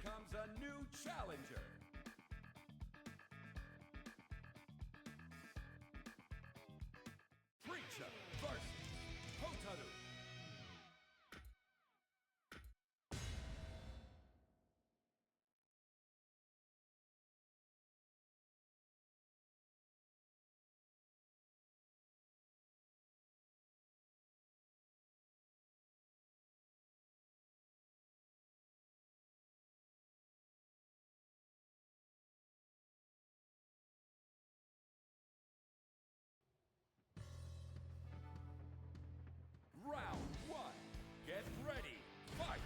comes a new challenger. Preacher versus CotW. Round one. Get ready. Fight.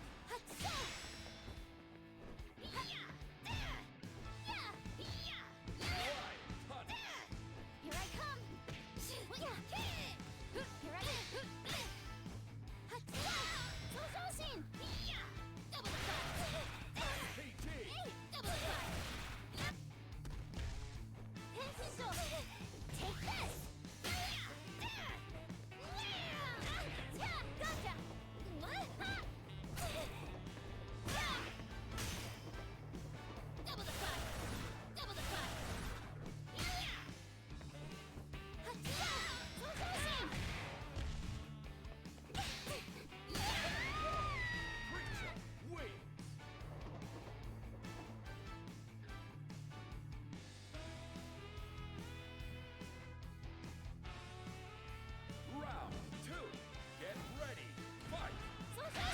Here I come! Here I Sur-Shiner! Double PT. Double Take this! Gotcha! Double the cut! Double the cut! Preacher wins. Round two. Get ready. Fight. PT.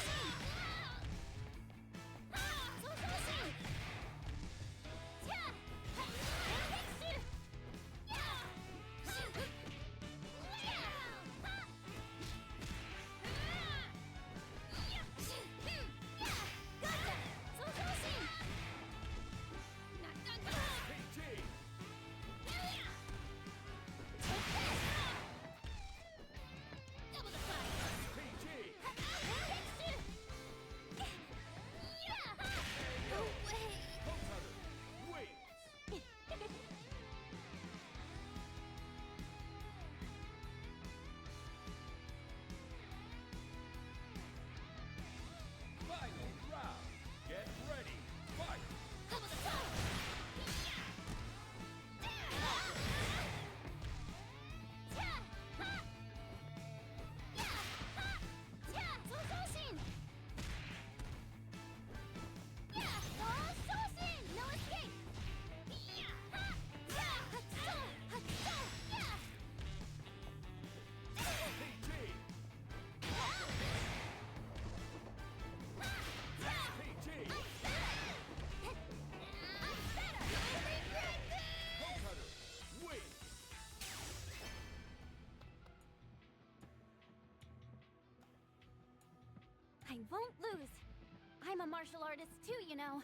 Double the fight! PT. CotW wins. Final round. Get ready. Fight. No escape! PT. PT. CotW wins. I won't lose. I'm a martial artist too, you know.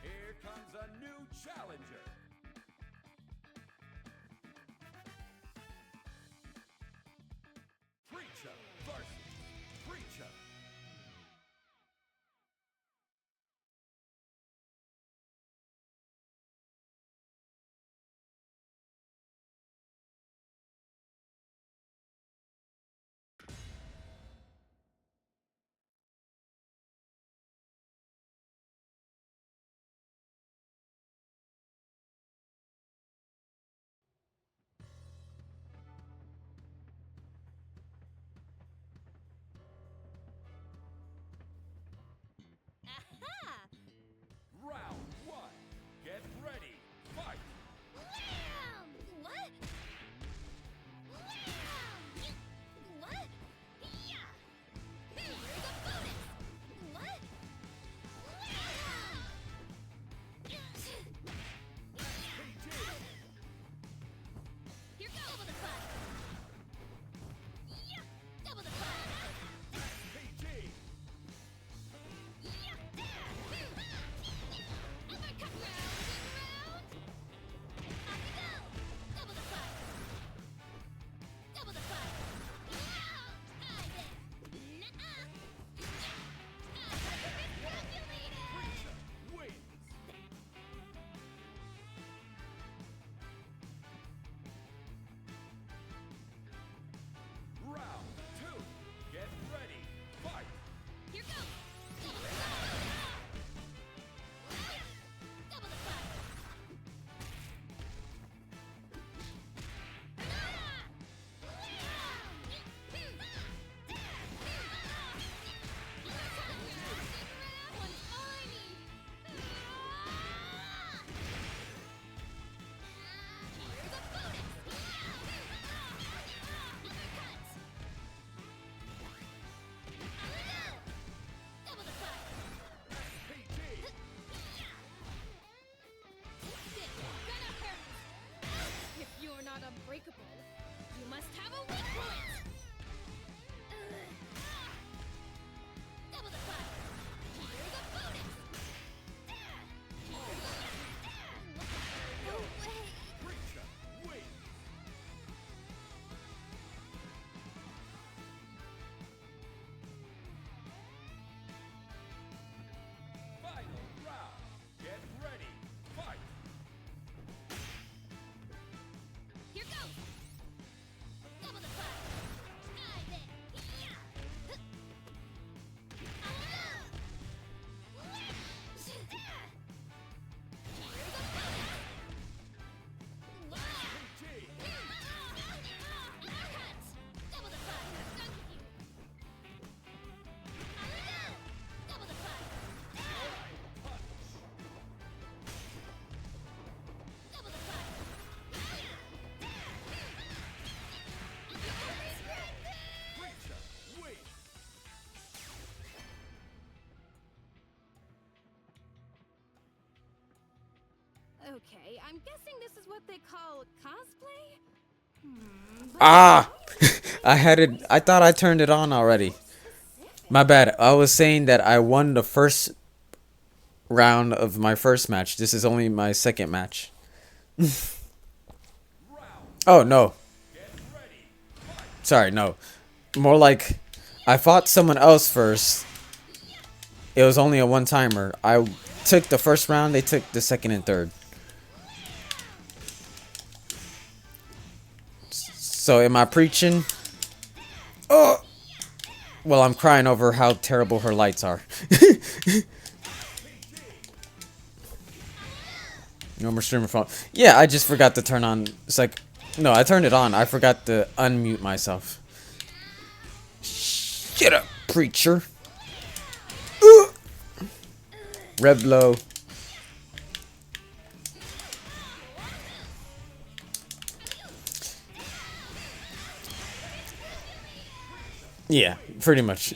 Here comes a new challenger. Preacher versus Preacher. Okay, I'm guessing this is what they call cosplay? Ah! I thought I turned it on already. My bad. I was saying that I won the first round of my first match. This is only my second match. Oh, no. Sorry, no. More like I fought someone else first. It was only a one-timer. I took the first round, they took the second and third. So am I preaching? Oh! Well, I'm crying over how terrible her lights are. No more streamer phone. Yeah, I just forgot to turn on. It's like, no, I turned it on. I forgot to unmute myself. Shut up, preacher. Red blow. Yeah, pretty much.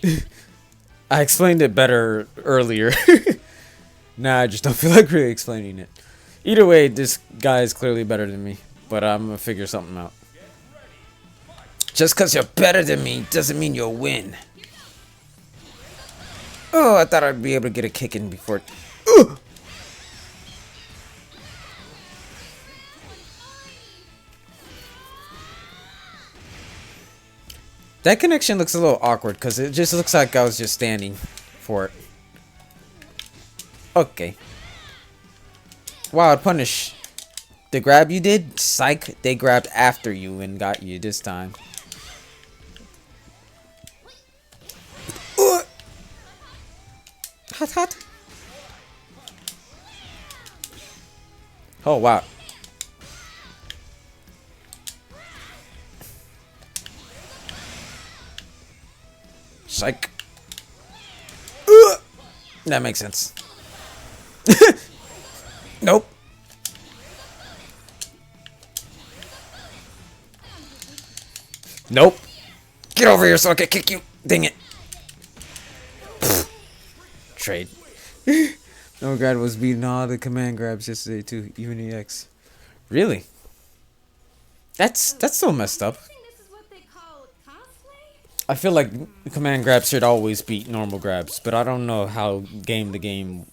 I explained it better earlier. Nah, I just don't feel like really explaining it. Either way, this guy is clearly better than me, but I'm gonna figure something out. Just because you're better than me doesn't mean you'll win. Oh, I thought I'd be able to get a kick in before. That connection looks a little awkward because it just looks like I was just standing for it. Okay. Wild punish. The grab you did? Psych. They grabbed after you and got you this time. Hot, hot. Oh, wow. Psych. That makes sense. Nope. Nope. Get over here so I can kick you. Dang it. Trade. No God was beating all the command grabs yesterday too, even EX. Really? That's so messed up. This is what they call cosplay? I feel like command grabs should always beat normal grabs, but I don't know how game to game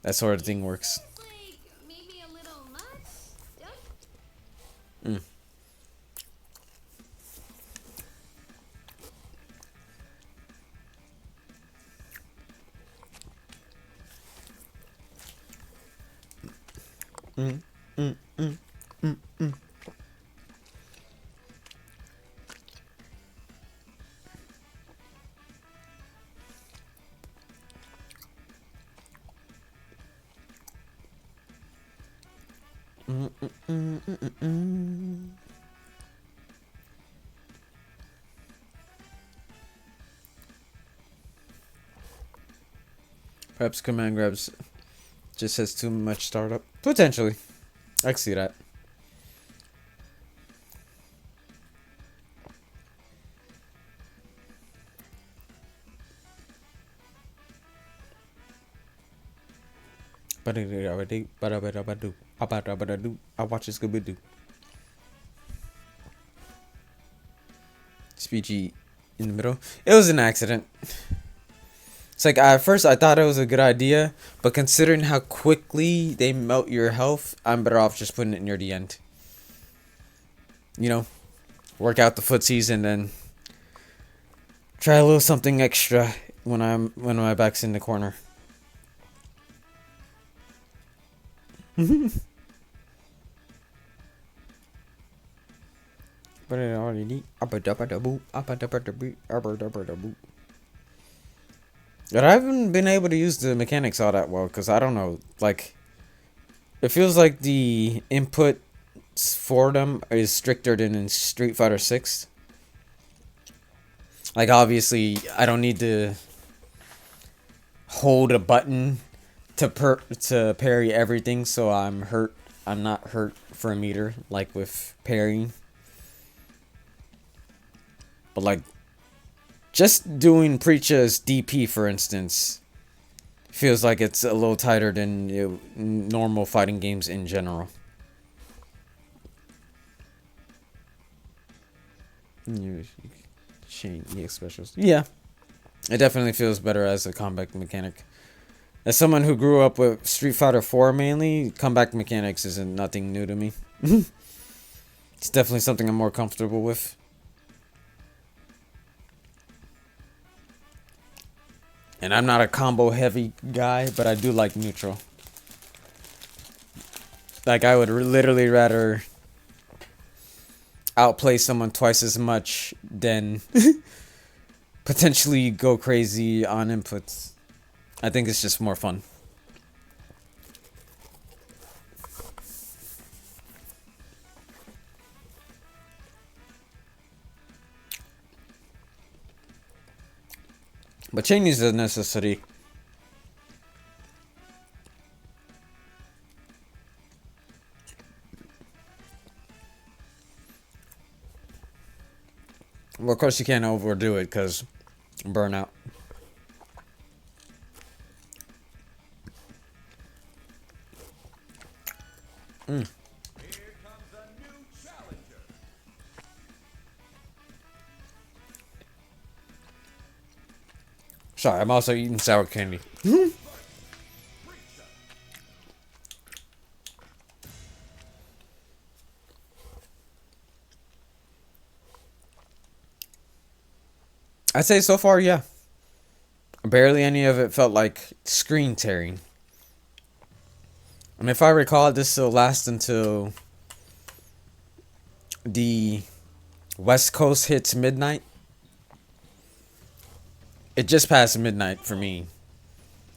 that sort of thing works. Like, maybe a little much? Don't Perhaps command grabs just has too much startup. Potentially. I can see that. I watch this Scooby-Doo. Speechy in the middle. It was an accident. It's like at first I thought it was a good idea, but considering how quickly they melt your health, I'm better off just putting it near the end. You know, work out the footsies and then try a little something extra when my back's in the corner. But it already need. But I haven't been able to use the mechanics all that well because I don't know. Like, it feels like the input for them is stricter than in Street Fighter 6. Like, obviously, I don't need to hold a button to parry everything, so I'm not hurt for a meter like with parrying. But like, just doing Preacha's DP, for instance, feels like it's a little tighter than normal fighting games in general. You change EX specials. Yeah, it definitely feels better as a combat mechanic. As someone who grew up with Street Fighter 4 mainly, combat mechanics isn't nothing new to me. It's definitely something I'm more comfortable with. And I'm not a combo heavy guy, but I do like neutral. Like, I would literally rather outplay someone twice as much than potentially go crazy on inputs. I think it's just more fun. But change is a necessity. Well, of course you can't overdo it because burnout. Here comes a new challenger. Sorry, I'm also eating sour candy. I'd say so far, yeah. Barely any of it felt like screen tearing. And if I recall, this will last until the West Coast hits midnight. It just passed midnight for me.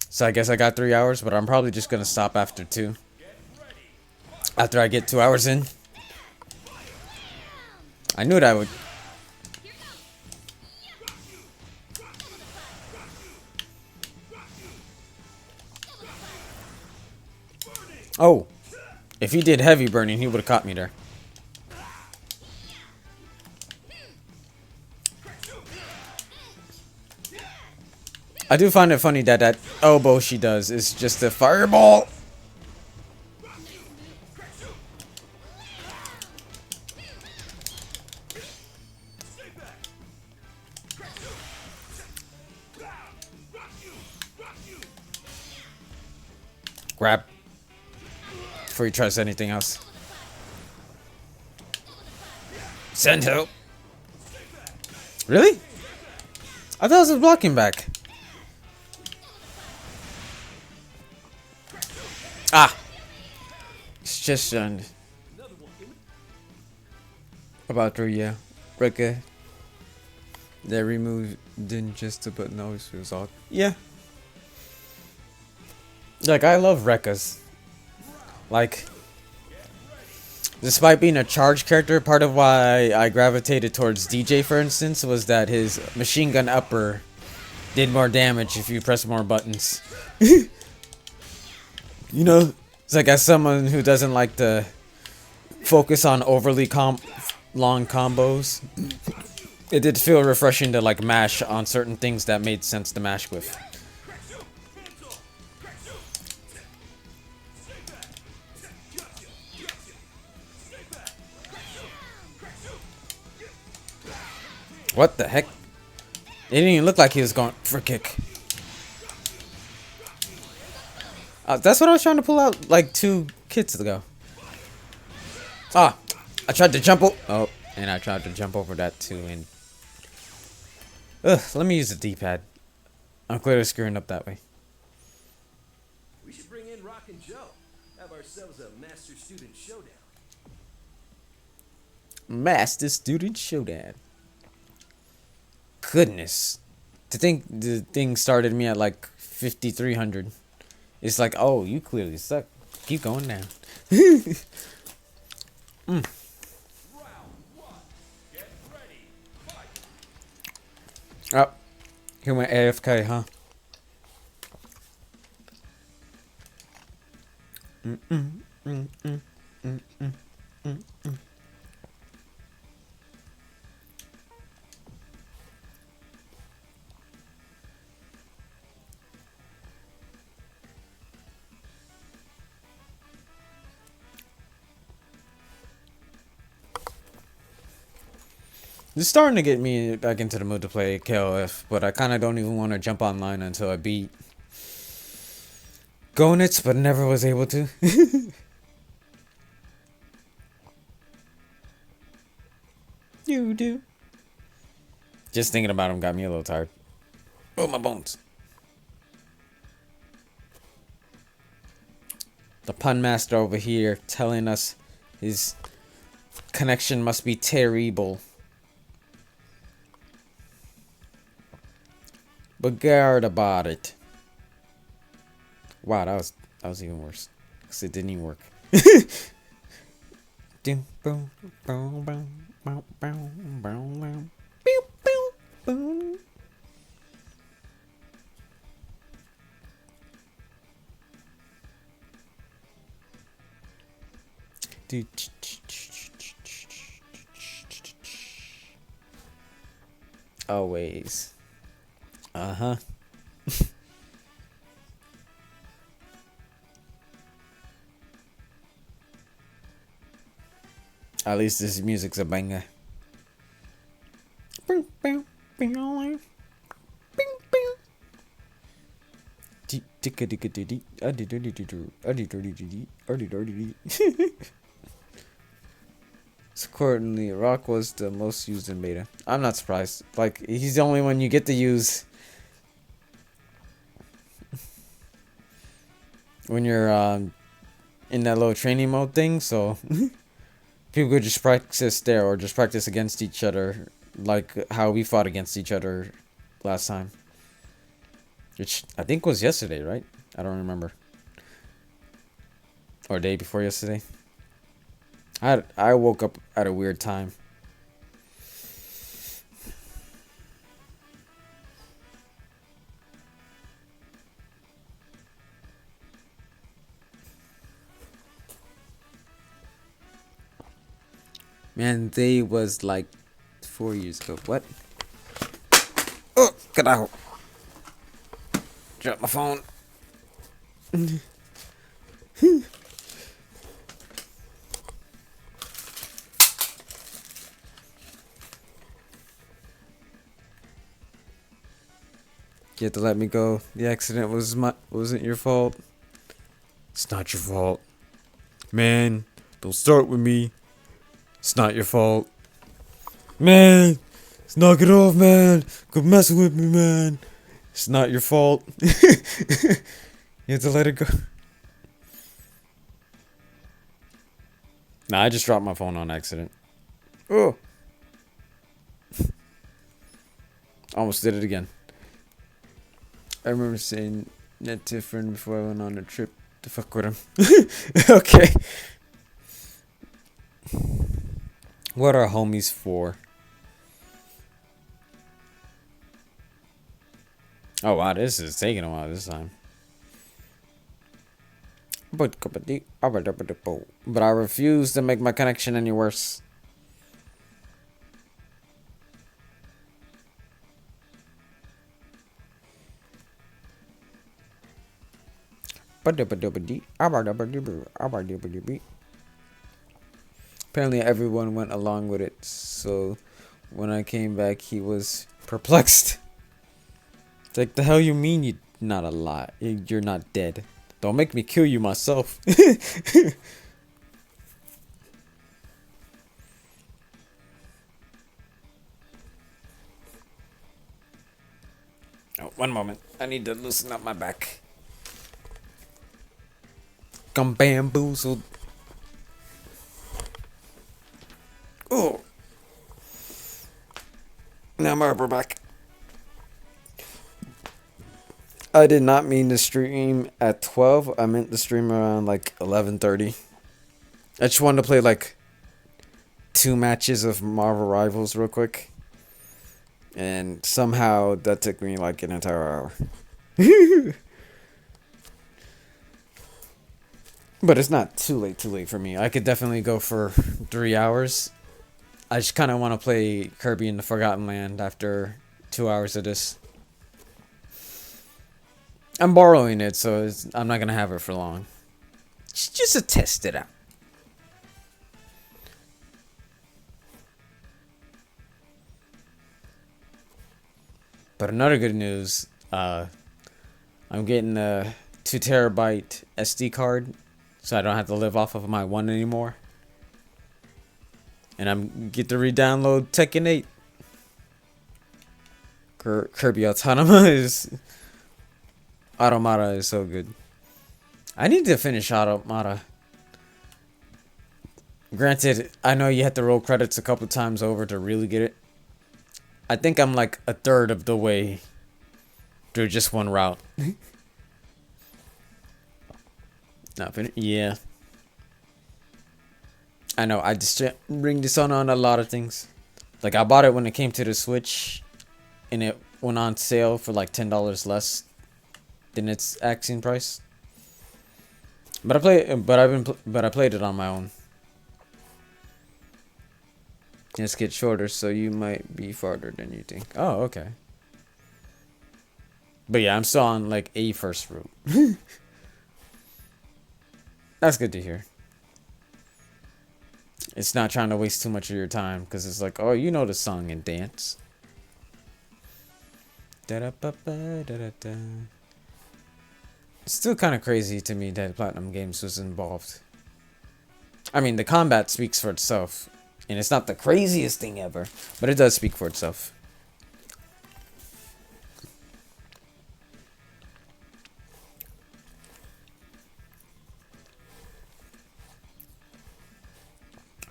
So I guess I got 3 hours, but I'm probably just going to stop after 2. After I get 2 hours in. I knew that would. Oh, if he did heavy burning, he would have caught me there. I do find it funny that that elbow she does is just a fireball. Grab. Before he tries anything else. Send help. Really? I thought it was blocking back. Ah. It's just about 3, yeah. Rekka. That remove didn't just to but no, it was all. Yeah. Like, I love Rekkas. Like, despite being a charge character, part of why I gravitated towards DJ, for instance, was that his machine gun upper did more damage if you press more buttons. You know, it's like, as someone who doesn't like to focus on overly long combos, it did feel refreshing to like mash on certain things that made sense to mash with. What the heck? It didn't even look like he was going for kick. That's what I was trying to pull out like 2 kits ago. Ah, I tried to jump oh, and I tried to jump over that too. And let me use the D-pad. I'm clearly screwing up that way. We should bring in Rock and Joe. Have ourselves a master student showdown. Master Student Showdown. Goodness. To think the thing started me at like 5,300. It's like, oh, you clearly suck. Keep going down. Round 1. Get ready. Fight. Oh, he went AFK, huh? It's starting to get me back into the mood to play KOF, but I kind of don't even want to jump online until I beat Gonitz, but never was able to. You do. Just thinking about him got me a little tired. Oh, my bones. The pun master over here telling us his connection must be terrible. But guard about it. Wow, that was even worse. Because it didn't even work. Always. Uh-huh. At least this music's a banger. Accordingly, Rock was the most used in beta. I'm not surprised. Like, he's the only one you get to use when you're in that little training mode thing, so people could just practice there or just practice against each other, like how we fought against each other last time. Which I think was yesterday, right? I don't remember. Or day before yesterday. I woke up at a weird time. Man, they was like 4 years ago. What? Oh, get out. Drop my phone. You have to let me go. The accident wasn't your fault. It's not your fault. Man, don't start with me. It's not your fault. Man, let's knock it off, man. Quit messing with me, man. It's not your fault. You have to let it go. Nah, I just dropped my phone on accident. Oh. Almost did it again. I remember saying that to a friend before I went on a trip to fuck with him. Okay. What are homies for? Oh wow, this is taking a while this time. But I refuse to make my connection any worse. Apparently everyone went along with it, so when I came back he was perplexed. It's like, the hell you mean you're not alive? You're not dead. Don't make me kill you myself. Oh, one moment. I need to loosen up my back. I'm bamboozled. Oh. Now my upper back. I did not mean to stream at 12. I meant to stream around like 11:30. I just wanted to play like 2 matches of Marvel Rivals real quick. And somehow that took me like an entire hour. But it's not too late for me. I could definitely go for 3 hours. I just kind of want to play Kirby in the Forgotten Land after 2 hours of this. I'm borrowing it, so I'm not going to have it for long. Just to test it out. But another good news, I'm getting a 2 terabyte SD card, so I don't have to live off of my one anymore. And I'm get to re-download Tekken 8. Kirby Automata is so good. I need to finish Automata. Granted, I know you have to roll credits a couple times over to really get it. I think I'm like a third of the way through just one route. Not finished? Yeah. I know, I just bring this on a lot of things. Like, I bought it when it came to the Switch, and it went on sale for like $10 less than its asking price. But I played it on my own. Just get shorter, so you might be farther than you think. Oh, okay. But yeah, I'm still on like a first route. That's good to hear. It's not trying to waste too much of your time, because it's like, oh, you know the song and dance. Da-da-ba-ba-da-da-da. It's still kind of crazy to me that Platinum Games was involved. I mean, the combat speaks for itself. And it's not the craziest thing ever, but it does speak for itself.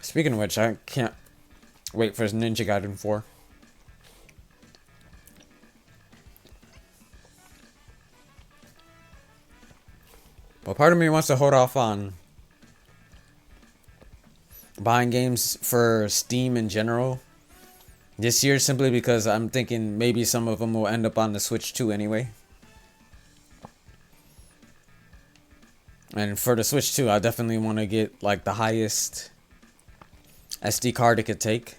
Speaking of which, I can't wait for Ninja Gaiden 4. Well, part of me wants to hold off on buying games for Steam in general this year, simply because I'm thinking maybe some of them will end up on the Switch too anyway. And for the Switch 2, I definitely want to get like the highest SD card it could take.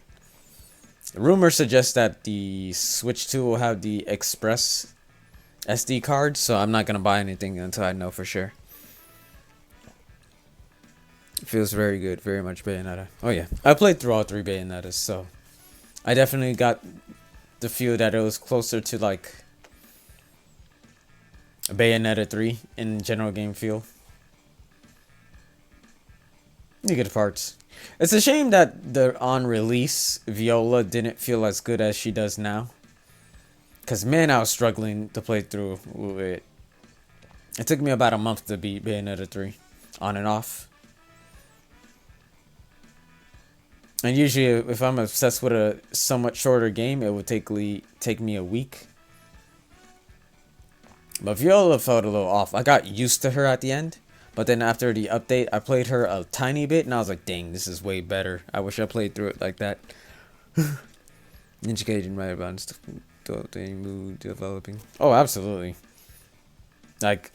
Rumors suggest that the Switch 2 will have the Express SD card, so I'm not going to buy anything until I know for sure. It feels very good, very much Bayonetta. Oh yeah, I played through all 3 Bayonettas, so I definitely got the feel that it was closer to like Bayonetta 3 in general game feel. You get parts. It's a shame that the on release Viola didn't feel as good as she does now. Cause man, I was struggling to play through it. It took me about a month to beat Bayonetta 3, on and off. And usually, if I'm obsessed with a somewhat shorter game, it would take me a week. But Viola felt a little off. I got used to her at the end. But then after the update, I played her a tiny bit, and I was like, dang, this is way better. I wish I played through it like that. Ninja Gaiden right about stuff. Mood developing. Oh, absolutely. Like,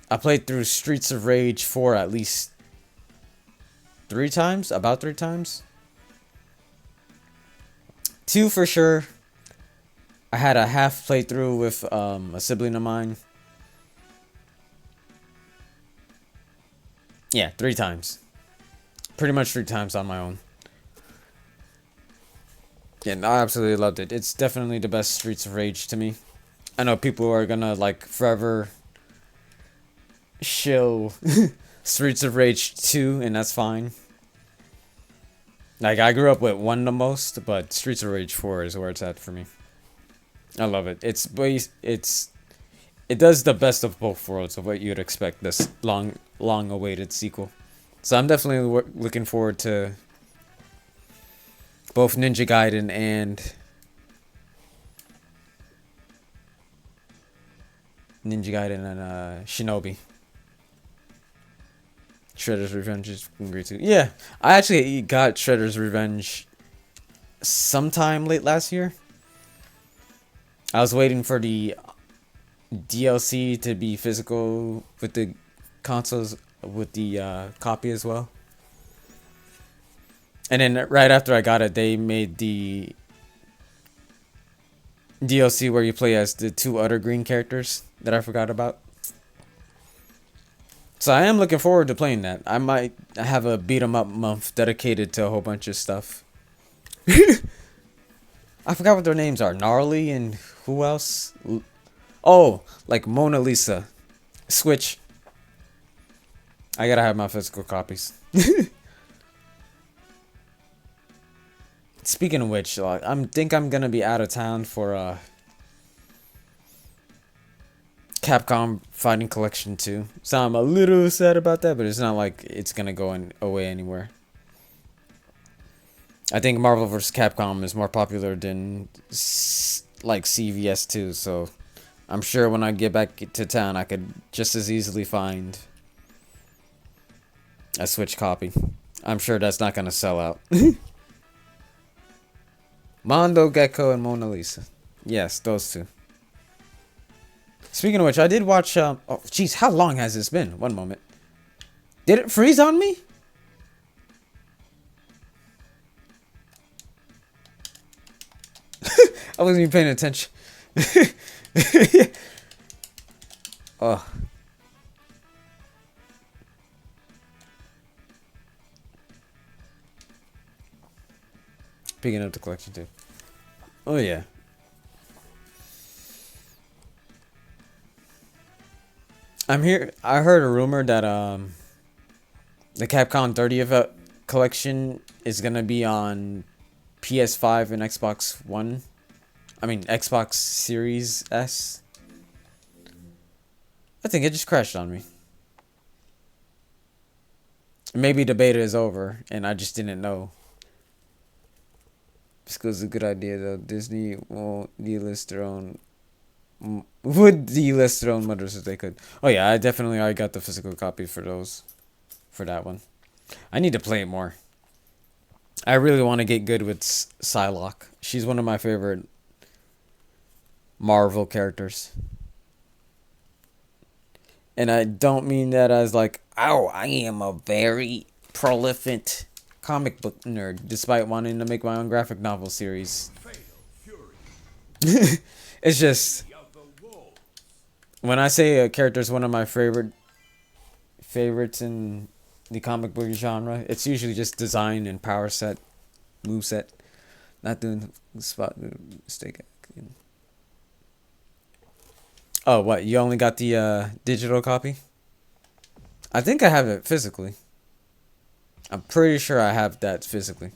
I played through Streets of Rage 4 at least 3 times. About 3 times. 2 for sure. I had a half playthrough with a sibling of mine. Yeah, 3 times. Pretty much 3 times on my own. Yeah, no, I absolutely loved it. It's definitely the best Streets of Rage to me. I know people are gonna like forever shill Streets of Rage 2, and that's fine. Like, I grew up with 1 the most, but Streets of Rage 4 is where it's at for me. I love it. It does the best of both worlds of what you'd expect this long awaited sequel. So I'm definitely looking forward to both Ninja Gaiden and Shinobi. Shredder's Revenge is great too. Yeah, I actually got Shredder's Revenge sometime late last year. I was waiting for the DLC to be physical with the consoles, with the copy as well. And then right after I got it, they made the DLC where you play as the 2 other green characters that I forgot about. So I am looking forward to playing that. I might have a beat 'em up month dedicated to a whole bunch of stuff. I forgot what their names are. Gnarly and Who else? Oh, like Mona Lisa. Switch. I gotta have my physical copies. Speaking of which, think I'm gonna be out of town for Capcom Fighting Collection 2. So I'm a little sad about that, but it's not like it's gonna go away anywhere. I think Marvel vs. Capcom is more popular than like CVS 2, so I'm sure when I get back to town, I could just as easily find a Switch copy. I'm sure that's not gonna sell out. Mondo Gecko and Mona Lisa. Yes, those two. Speaking of which, I did watch. Oh, jeez, how long has this been? One moment. Did it freeze on me? I wasn't even paying attention. Oh. Picking up the collection too. Oh yeah. I'm here. I heard a rumor that the Capcom 30th collection is gonna be on PS5 and Xbox One. I mean Xbox Series S. I think it just crashed on me. Maybe the beta is over and I just didn't know. This is a good idea though. Disney won't delist their own. Would delist their own mothers if they could. Oh yeah, I definitely already got the physical copy for those. For that one. I need to play it more. I really want to get good with Psylocke. She's one of my favorite Marvel characters. And I don't mean that as like, oh, I am a very prolific comic book nerd, despite wanting to make my own graphic novel series. It's just, when I say a character is one of my favorites in the comic book genre, it's usually just design and power set, move set. Not doing the spot mistake. Oh, what? You only got the digital copy? I think I have it physically. I'm pretty sure I have that physically.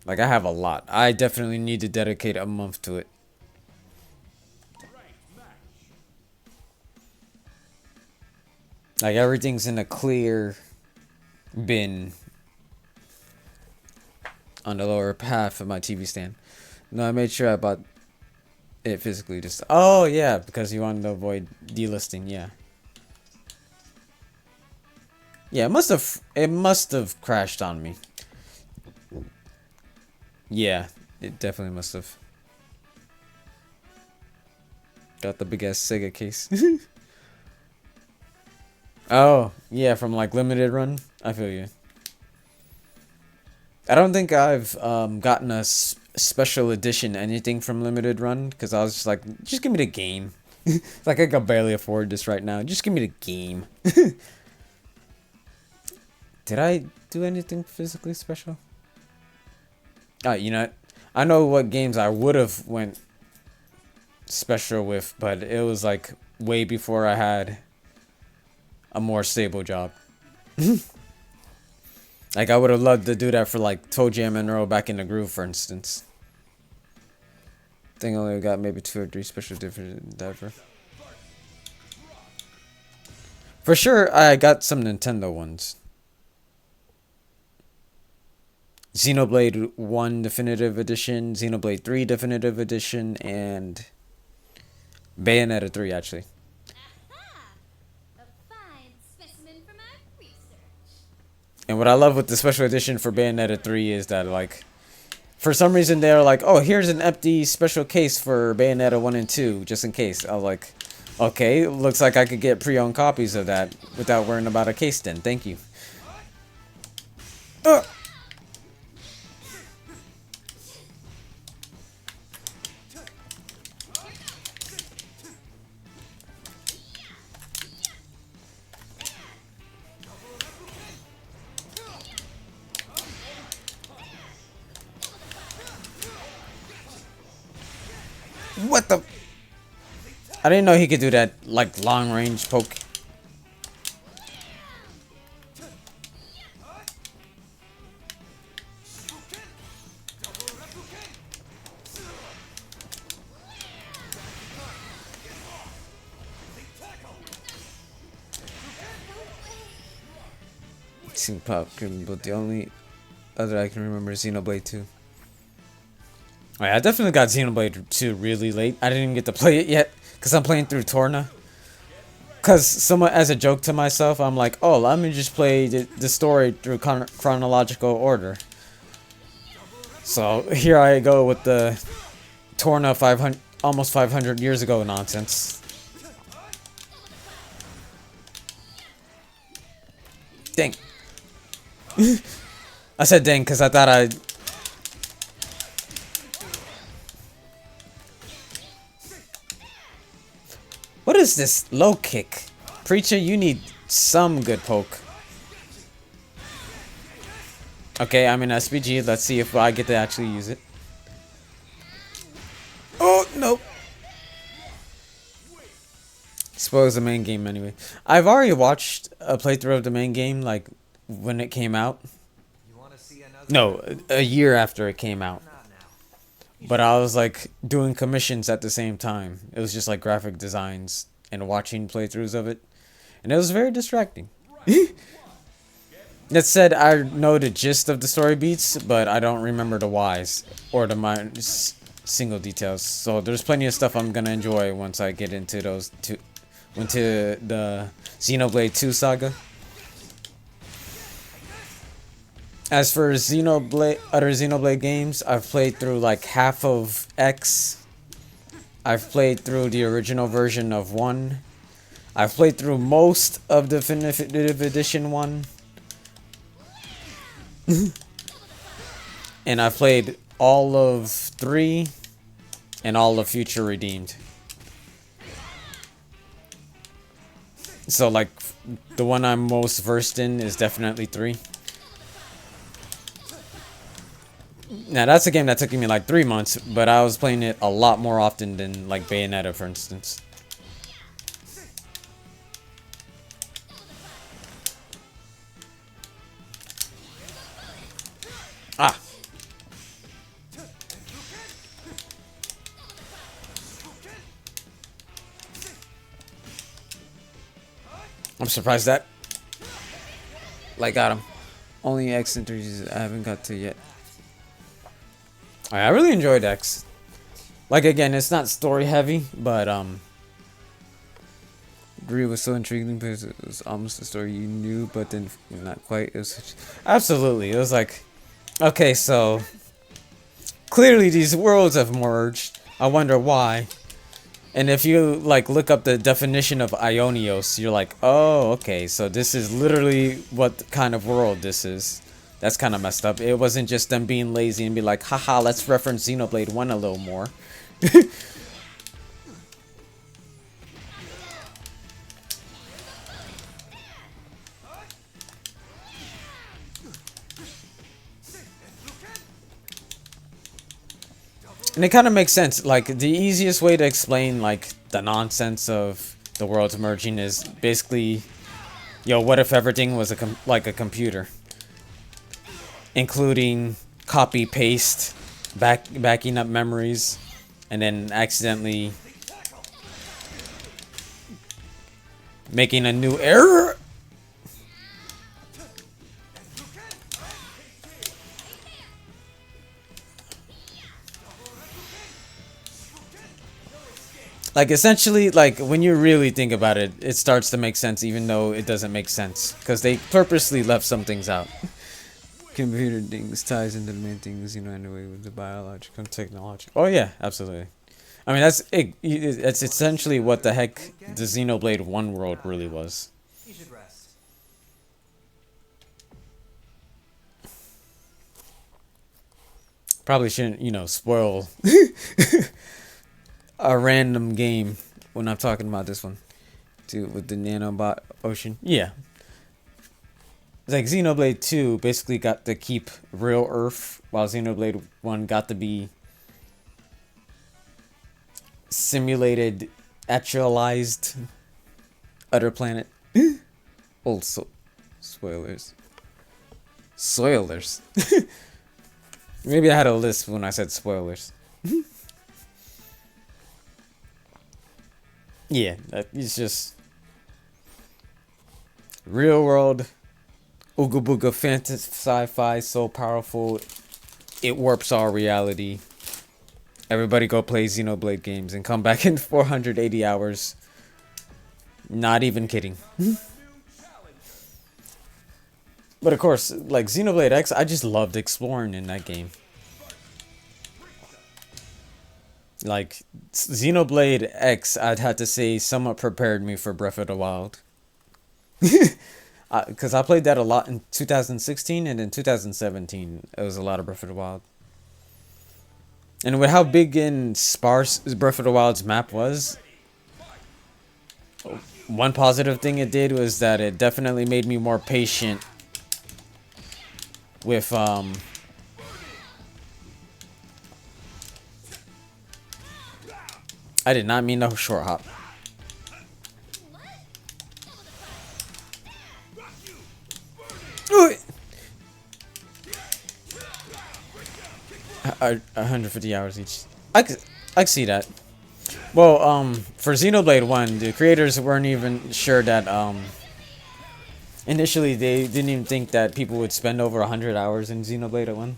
Like, I have a lot. I definitely need to dedicate a month to it. Like, everything's in a clear bin on the lower half of my TV stand. No, I made sure I bought it physically. Just oh yeah, because you wanted to avoid delisting. Yeah. Yeah, it must have crashed on me. Yeah, it definitely must have. Got the big ass Sega case. Oh, yeah, from like limited run. I feel you. I don't think I've gotten a special edition anything from limited run because I was just like, just give me the game. Like I can barely afford this right now. Just give me the game. Did I do anything physically special? You know, I know what games I would have went special with, but it was like way before I had a more stable job. Like I would have loved to do that for like Toe Jam and Earl Back in the Groove, for instance. I think I only got maybe 2 or 3 special different diver. For sure, I got some Nintendo ones. Xenoblade 1 Definitive Edition, Xenoblade 3 Definitive Edition, and Bayonetta 3 actually. And what I love with the special edition for Bayonetta 3 is that, like, for some reason they're like, oh, here's an empty special case for Bayonetta 1 and 2, just in case. I was like, okay, looks like I could get pre-owned copies of that without worrying about a case then. Thank you. What the? I didn't know he could do that, like, long range poke. But the only other I can remember is Xenoblade 2. Alright, I definitely got Xenoblade 2 really late. I didn't even get to play it yet because I'm playing through Torna. Because someone, as a joke to myself, I'm like, oh, let me just play the story through chronological order. So here I go with the Torna 500, almost 500 years ago nonsense. Dang. I said dang because I thought I'd... What is this low kick? Preacher, you need some good poke. Okay, I'm in SPG. Let's see if I get to actually use it. Oh, nope. Spoils the main game anyway. I've already watched a playthrough of the main game, like, when it came out. No, a year after it came out. But I was like doing commissions at the same time. It was just like graphic designs and watching playthroughs of it. And it was very distracting. That said, I know the gist of the story beats, but I don't remember the whys or the single details. So there's plenty of stuff I'm gonna enjoy once I get into those two, into the Xenoblade 2 saga. As for other Xenoblade games, I've played through like half of X. I've played through the original version of 1. I've played through most of the Definitive Edition 1. And I've played all of 3 and all of Future Redeemed. So like the one I'm most versed in is definitely 3. Now that's a game that took me like 3 months, but I was playing it a lot more often than like Bayonetta, for instance. Ah. I'm surprised that. Like, got him. Only X interviews I haven't got to yet. I really enjoyed X. Like, again, it's not story heavy, but Agree was so intriguing because it was almost a story you knew, but then not quite. It was absolutely. It was like, okay, so clearly these worlds have merged. I wonder why. And if you like look up the definition of Ionios, you're like, oh, okay, so this is literally what kind of world this is. That's kind of messed up. It wasn't just them being lazy and be like, haha, let's reference Xenoblade 1 a little more. And it kind of makes sense. Like, the easiest way to explain, like, the nonsense of the worlds merging is basically, yo, what if everything was like a computer? Including copy, paste, backing up memories, and then accidentally making a new error. Like, essentially, like, when you really think about it, it starts to make sense even though it doesn't make sense. Because they purposely left some things out. Computer things ties into the main things, you know, anyway, with the biological technology. Oh, yeah, absolutely. I mean, that's essentially what the heck the Xenoblade 1 world really was. You should rest. Probably shouldn't, you know, spoil a random game when I'm talking about this one. With the nanobot ocean. Yeah. It's like Xenoblade 2 basically got to keep real Earth, while Xenoblade 1 got to be simulated, actualized other planet. Oh, spoilers. Spoilers. Maybe I had a list when I said spoilers. Yeah, it's just real world, ooga booga fantasy sci-fi, so powerful it warps our reality. Everybody go play Xenoblade games and come back in 480 hours. Not even kidding. But of course, like Xenoblade X, I just loved exploring in that game. Like, Xenoblade X, I'd have to say, somewhat prepared me for Breath of the Wild. Because I played that a lot in 2016, and in 2017, it was a lot of Breath of the Wild. And with how big and sparse Breath of the Wild's map was, one positive thing it did was that it definitely made me more patient with, I did not mean to short hop. Ooh. 150 hours each. I could see that. Well, for Xenoblade 1, the creators weren't even sure that, initially they didn't even think that people would spend over 100 hours in Xenoblade 1.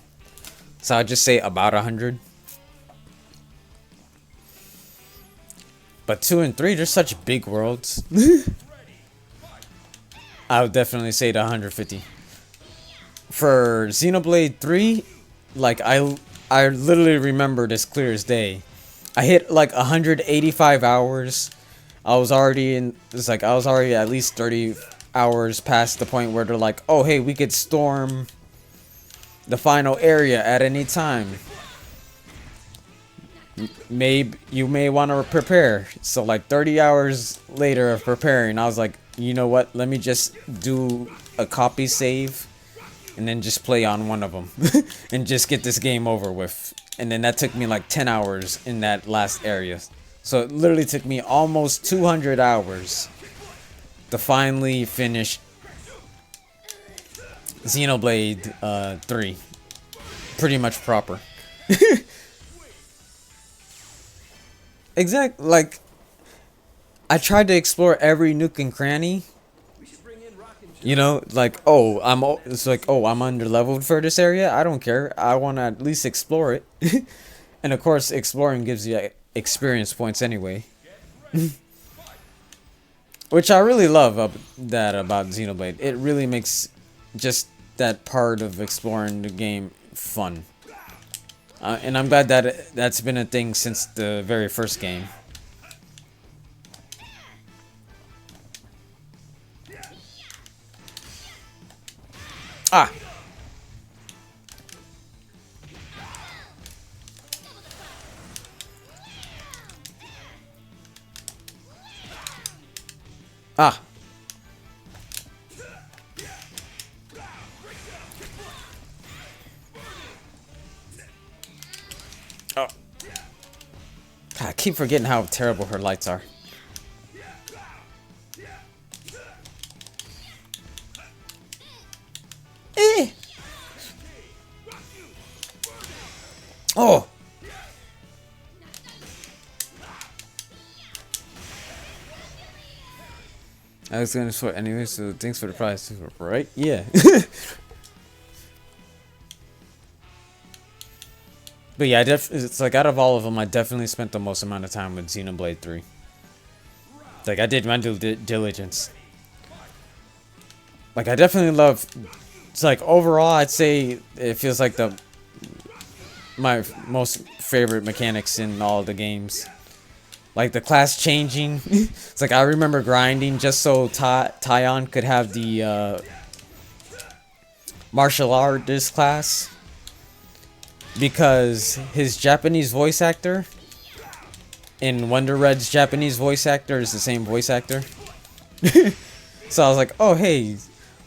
So I'd just say about 100. But 2 and 3, they're such big worlds. I would definitely say the 150. For Xenoblade 3, like I literally remember this clear as day. I hit like 185 hours. I was already at least 30 hours past the point where they're like, "Oh, hey, we could storm the final area at any time. Maybe you may want to prepare." So like 30 hours later of preparing, I was like, you know what, let me just do a copy save and then just play on one of them and just get this game over with. And then that took me like 10 hours in that last area. So it literally took me almost 200 hours to finally finish Xenoblade 3 pretty much proper. Exactly, like I tried to explore every nook and cranny. You know, like, oh, it's like, oh, I'm under leveled for this area. I don't care. I want to at least explore it. And of course, exploring gives you experience points anyway. Which I really love about Xenoblade. It really makes just that part of exploring the game fun. And I'm glad that that's been a thing since the very first game. Ah! Ah! Oh. God, I keep forgetting how terrible her lights are. Eh! Oh! I was gonna swear anyway, so thanks for the prize, right? Yeah. But yeah, it's like out of all of them, I definitely spent the most amount of time with Xenoblade 3. Like, I did my due diligence. Like, I definitely love... It's like, overall, I'd say it feels like my most favorite mechanics in all of the games. Like, the class changing. It's like, I remember grinding just so Tyon could have the martial artist class. Because his Japanese voice actor and Wonder Red's Japanese voice actor is the same voice actor. So I was like, oh hey,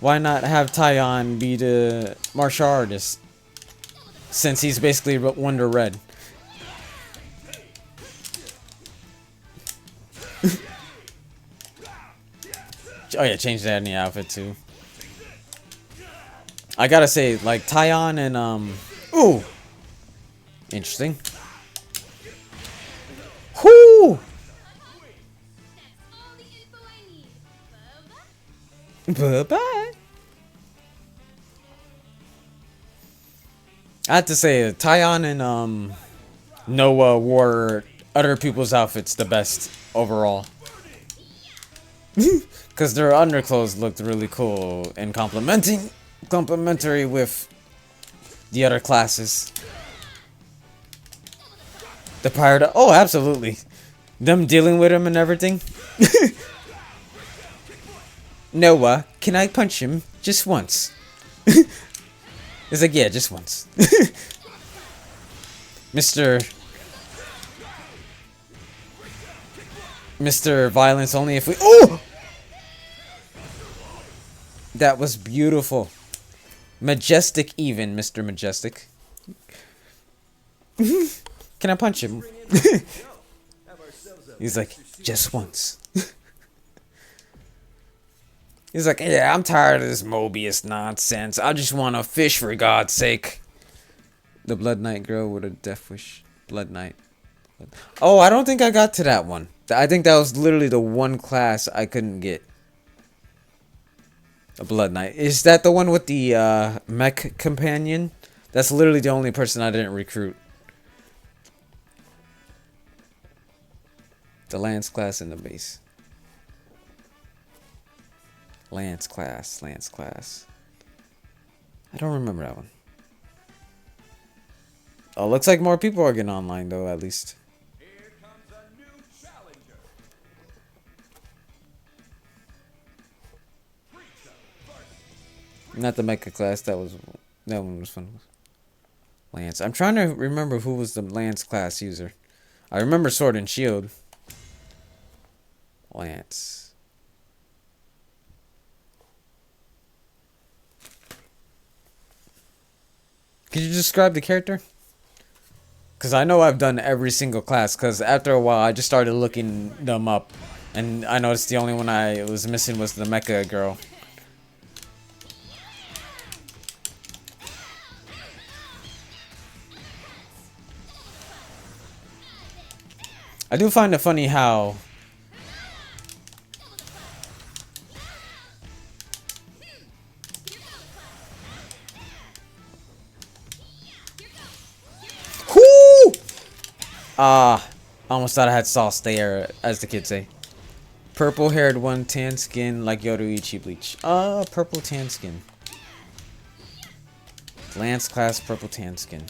why not have Tyon be the martial artist? Since he's basically Wonder Red. Oh yeah, change that in the outfit too. I gotta say, like Tyon and ooh, interesting. Whoo! All the info I need. Bye-bye. Bye bye. I have to say, Tyon and Noah wore other people's outfits the best overall. Because their underclothes looked really cool and complementary with the other classes. The pirate. Oh, absolutely. Them dealing with him and everything. Noah, can I punch him just once? It's like, yeah, just once. Mr. Violence only if we. Oh! That was beautiful. Majestic, even, Mr. Majestic. Can I punch him? He's like, just once. He's like, yeah, I'm tired of this Mobius nonsense. I just want to fish for God's sake. The Blood Knight girl with a death wish. Blood Knight. Oh, I don't think I got to that one. I think that was literally the one class I couldn't get. A Blood Knight. Is that the one with the mech companion? That's literally the only person I didn't recruit. The Lance class in the base. Lance class. I don't remember that one. Oh, looks like more people are getting online though, at least. Here comes a new challenger. Not the mecha class. That one was fun. Lance. I'm trying to remember who was the Lance class user. I remember Sword and Shield. Lance. Could you describe the character? Because I know I've done every single class. Because after a while, I just started looking them up. And I noticed the only one I was missing was the mecha girl. I do find it funny how... Whoo! Ah, almost thought I had sauce there, as the kids say. Purple haired one, tan skin, like Yoruichi Bleach. Purple tan skin. Lance class, purple tan skin.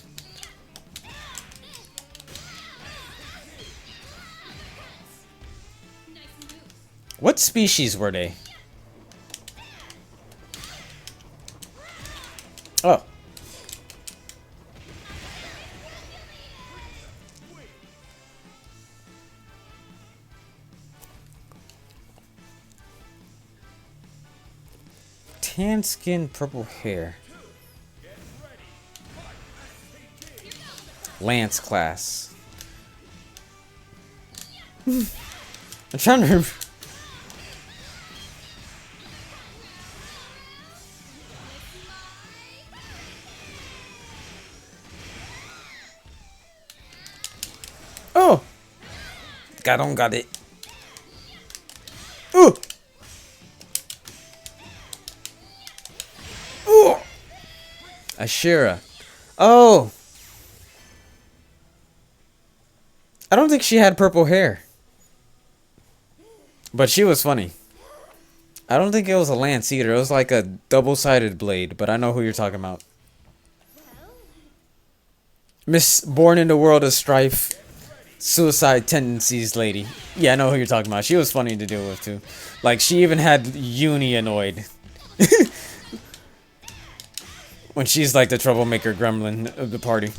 What species were they? Oh. Tan skin, purple hair. Lance class. I'm trying to remember. Oh! Got it. Ooh! Ooh! Ashira. Oh! I don't think she had purple hair. But she was funny. I don't think it was a lance either. It was like a double-sided blade, but I know who you're talking about. Miss Born in the World of Strife. Suicide tendencies lady. Yeah, I know who you're talking about. She was funny to deal with too. Like, she even had Uni annoyed. When she's like the troublemaker gremlin of the party.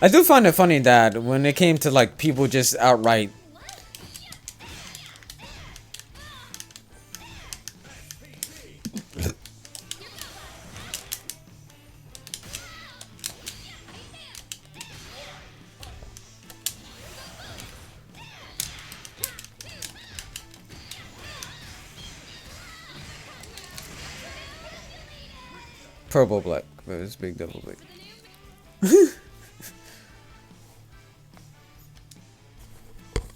I do find it funny that when it came to like people just outright purple black, but it's big double black.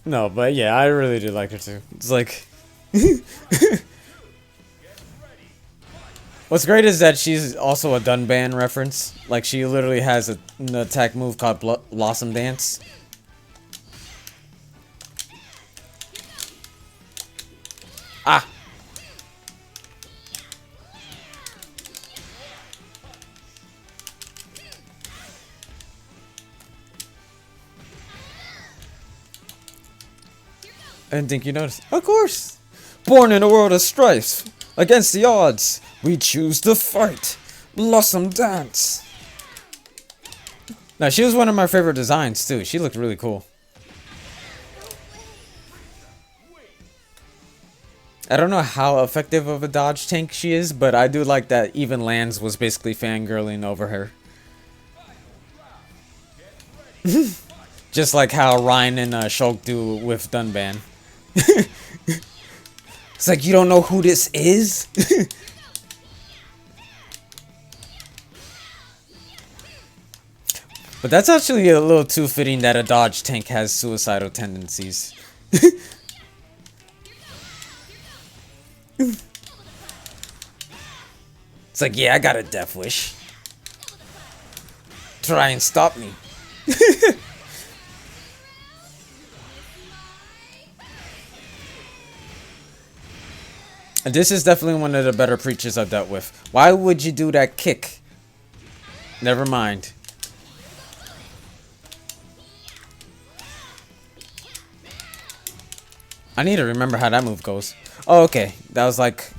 No, but yeah, I really do like her too. It's like, what's great is that she's also a Dunban reference. Like she literally has an attack move called Blossom Dance. Ah. I didn't think you noticed. Of course! Born in a world of strife, against the odds, we choose to fight. Blossom Dance. Now, she was one of my favorite designs, too. She looked really cool. I don't know how effective of a dodge tank she is, but I do like that even Lance was basically fangirling over her. Just like how Ryan and Shulk do with Dunban. It's like, you don't know who this is? But that's actually a little too fitting that a dodge tank has suicidal tendencies. It's like, yeah, I got a death wish. Try and stop me. And this is definitely one of the better preachers I've dealt with. Why would you do that kick? Never mind. I need to remember how that move goes. Oh, okay. That was like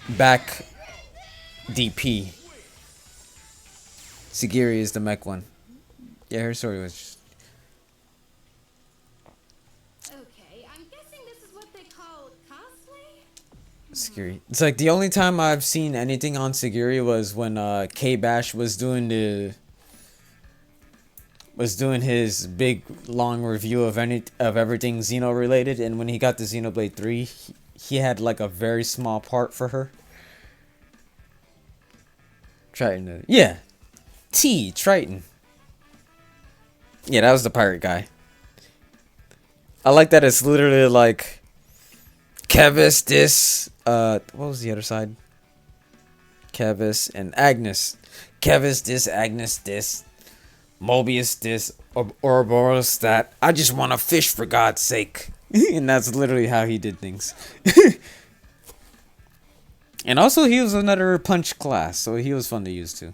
back DP. Sigiri is the mech one. Yeah, her story was just... Okay, I'm guessing this is what they call cosplay? Sigiri. It's like the only time I've seen anything on Sigiri was when K-Bash was doing his big long review of everything Xeno related, and when he got to Xenoblade 3, he had like a very small part for her. Triton. Yeah. Triton. Yeah, that was the pirate guy. I like that it's literally like Kevis, this, what was the other side? Kevis and Agnes. Kevis, this, Agnes, this. Mobius, this, Ouroboros, that. I just want to fish for God's sake. And that's literally how he did things. And also, he was another punch class, so he was fun to use too.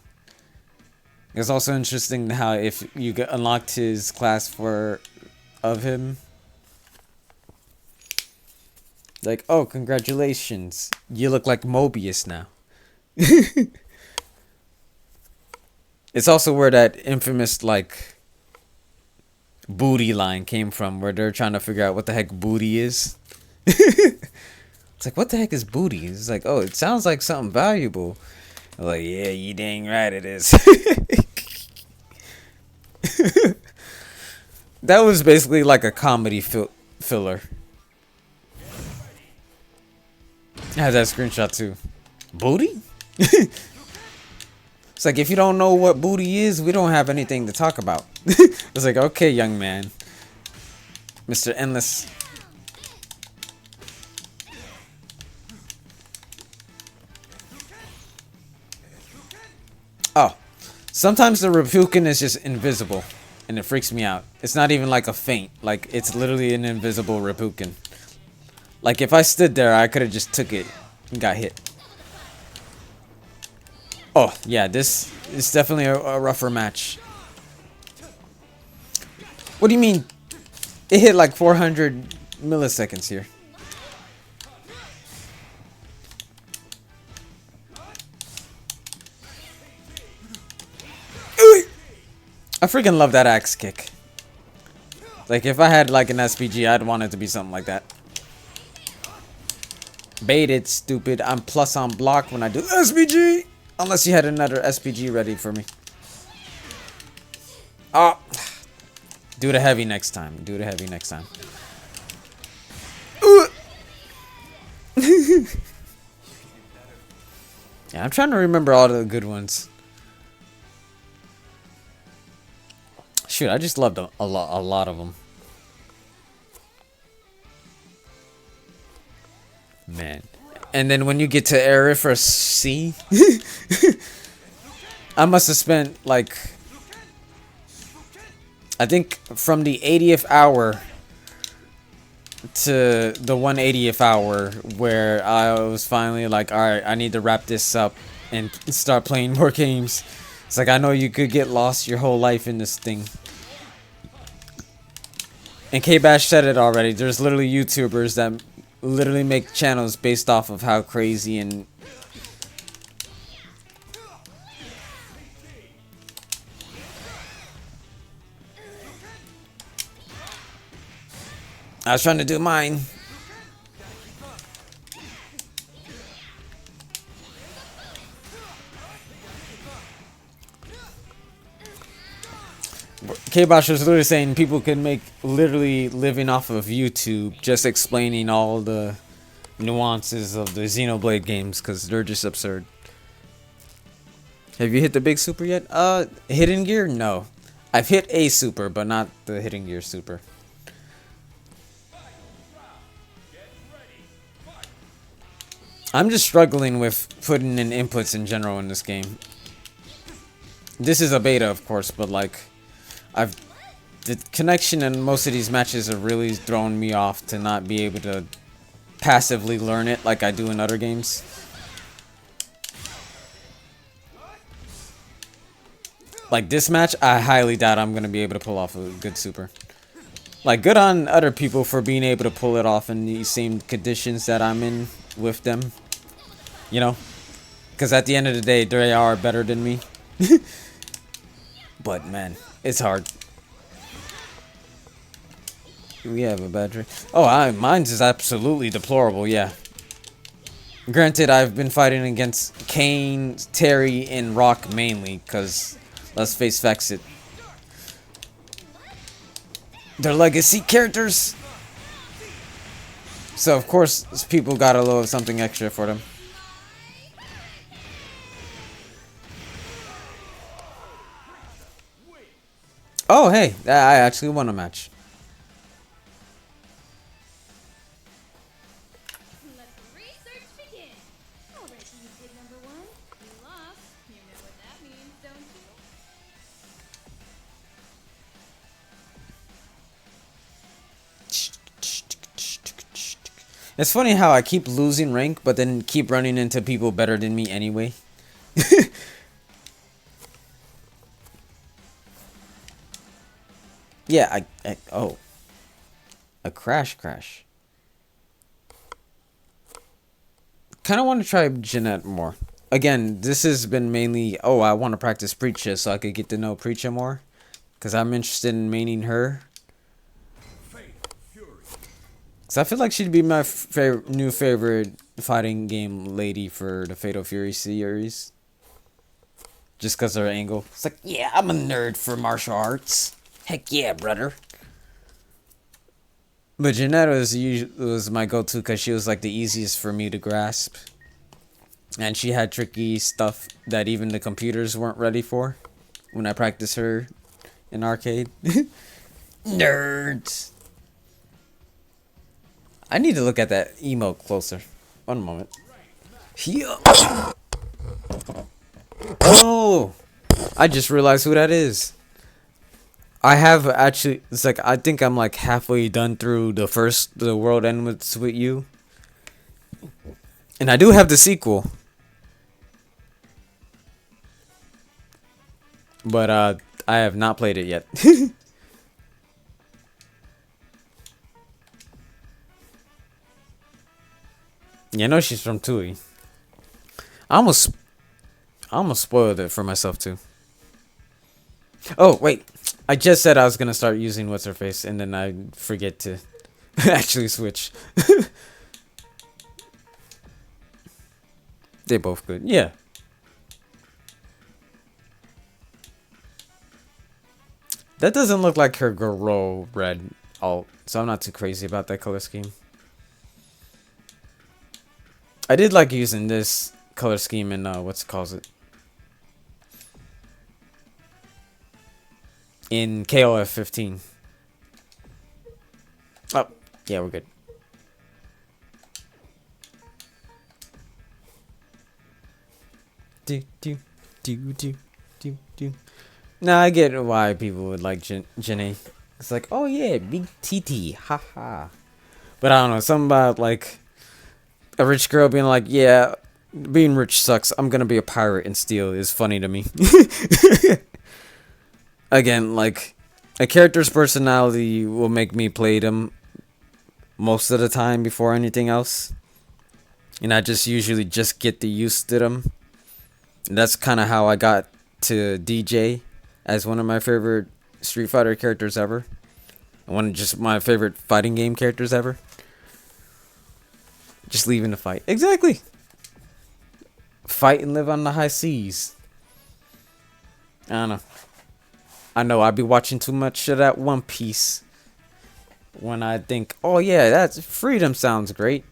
It's also interesting how if you get unlocked his class of him, like, oh, congratulations, you look like Mobius now. It's also where that infamous like booty line came from, where they're trying to figure out what the heck booty is. It's like, what the heck is booty? It's like, oh, it sounds like something valuable. I'm like, yeah, you dang right it is. That was basically like a comedy filler. I had that screenshot too. Booty? It's like, if you don't know what booty is, we don't have anything to talk about. It's like, okay, young man. Mr. Endless. Oh. Sometimes the Repukin is just invisible. And it freaks me out. It's not even like a feint. Like, it's literally an invisible Repukin. Like, if I stood there, I could have just took it and got hit. Oh, yeah, this is definitely a rougher match. What do you mean? It hit like 400 milliseconds here. I freaking love that axe kick. Like, if I had like an SPG, I'd want it to be something like that. Baited, stupid. I'm plus on block when I do SPG. Unless you had another SPG ready for me. Oh. Do the heavy next time. Do the heavy next time. Yeah, I'm trying to remember all the good ones. Shoot, I just loved a lot of them. Man. And then when you get to area for C, I must have spent like, I think from the 80th hour to the 180th hour where I was finally like, alright, I need to wrap this up and start playing more games. It's like, I know you could get lost your whole life in this thing. And K-Bash said it already. There's literally YouTubers that literally make channels based off of how crazy and I was trying to do mine. K-Bosh was literally saying people can make literally living off of YouTube just explaining all the nuances of the Xenoblade games because they're just absurd. Have you hit the big super yet? Hidden Gear? No. I've hit a super, but not the Hidden Gear super. I'm just struggling with putting in inputs in general in this game. This is a beta, of course, but like, the connection in most of these matches have really thrown me off to not be able to passively learn it like I do in other games. Like this match, I highly doubt I'm going to be able to pull off a good super. Like, good on other people for being able to pull it off in the same conditions that I'm in with them. You know? Because at the end of the day, they are better than me. But, man, it's hard. We have a battery. Oh, mine's is absolutely deplorable, yeah. Granted, I've been fighting against Kane, Terry, and Rock mainly, because, let's face facts, they're legacy characters. So, of course, people got a little something extra for them. Oh, hey, I actually won a match. Let the research begin. All right, you did number one. You lost. You know what that means, don't you? It's funny how I keep losing rank, but then keep running into people better than me anyway. Yeah, oh. A crash. Kind of want to try Jeanette more. Again, this has been mainly, oh, I want to practice Preacher so I could get to know Preacher more. Because I'm interested in maining her. Because I feel like she'd be my new favorite fighting game lady for the Fatal Fury series. Just because of her angle. It's like, yeah, I'm a nerd for martial arts. Heck yeah, brother. But Jeanette was my go-to because she was like the easiest for me to grasp. And she had tricky stuff that even the computers weren't ready for when I practiced her in arcade. Nerds. I need to look at that emote closer. One moment. Yeah. Oh! I just realized who that is. I have actually, it's like, I think I'm like halfway done through the World Ends With You. And I do have the sequel. But, I have not played it yet. Yeah, I know she's from Tui. I almost spoiled it for myself, too. Oh, wait. I just said I was gonna start using what's her face, and then I forget to actually switch. They both good, yeah. That doesn't look like her Goro red alt, so I'm not too crazy about that color scheme. I did like using this color scheme in what's it calls it in KOF 15. Oh, yeah, we're good. Do. Nah, I get why people would like Janae. It's like, oh yeah, big TT, haha. But I don't know, something about like a rich girl being like, yeah, being rich sucks. I'm gonna be a pirate and steal is funny to me. Again, like a character's personality will make me play them most of the time before anything else, and I just usually just get the used to them. And that's kind of how I got to DJ as one of my favorite Street Fighter characters ever. One of just my favorite fighting game characters ever. Just leaving the fight. Exactly. Fight and live on the high seas. I don't know. I know I'd be watching too much of that One Piece when I think, oh yeah, that's freedom sounds great.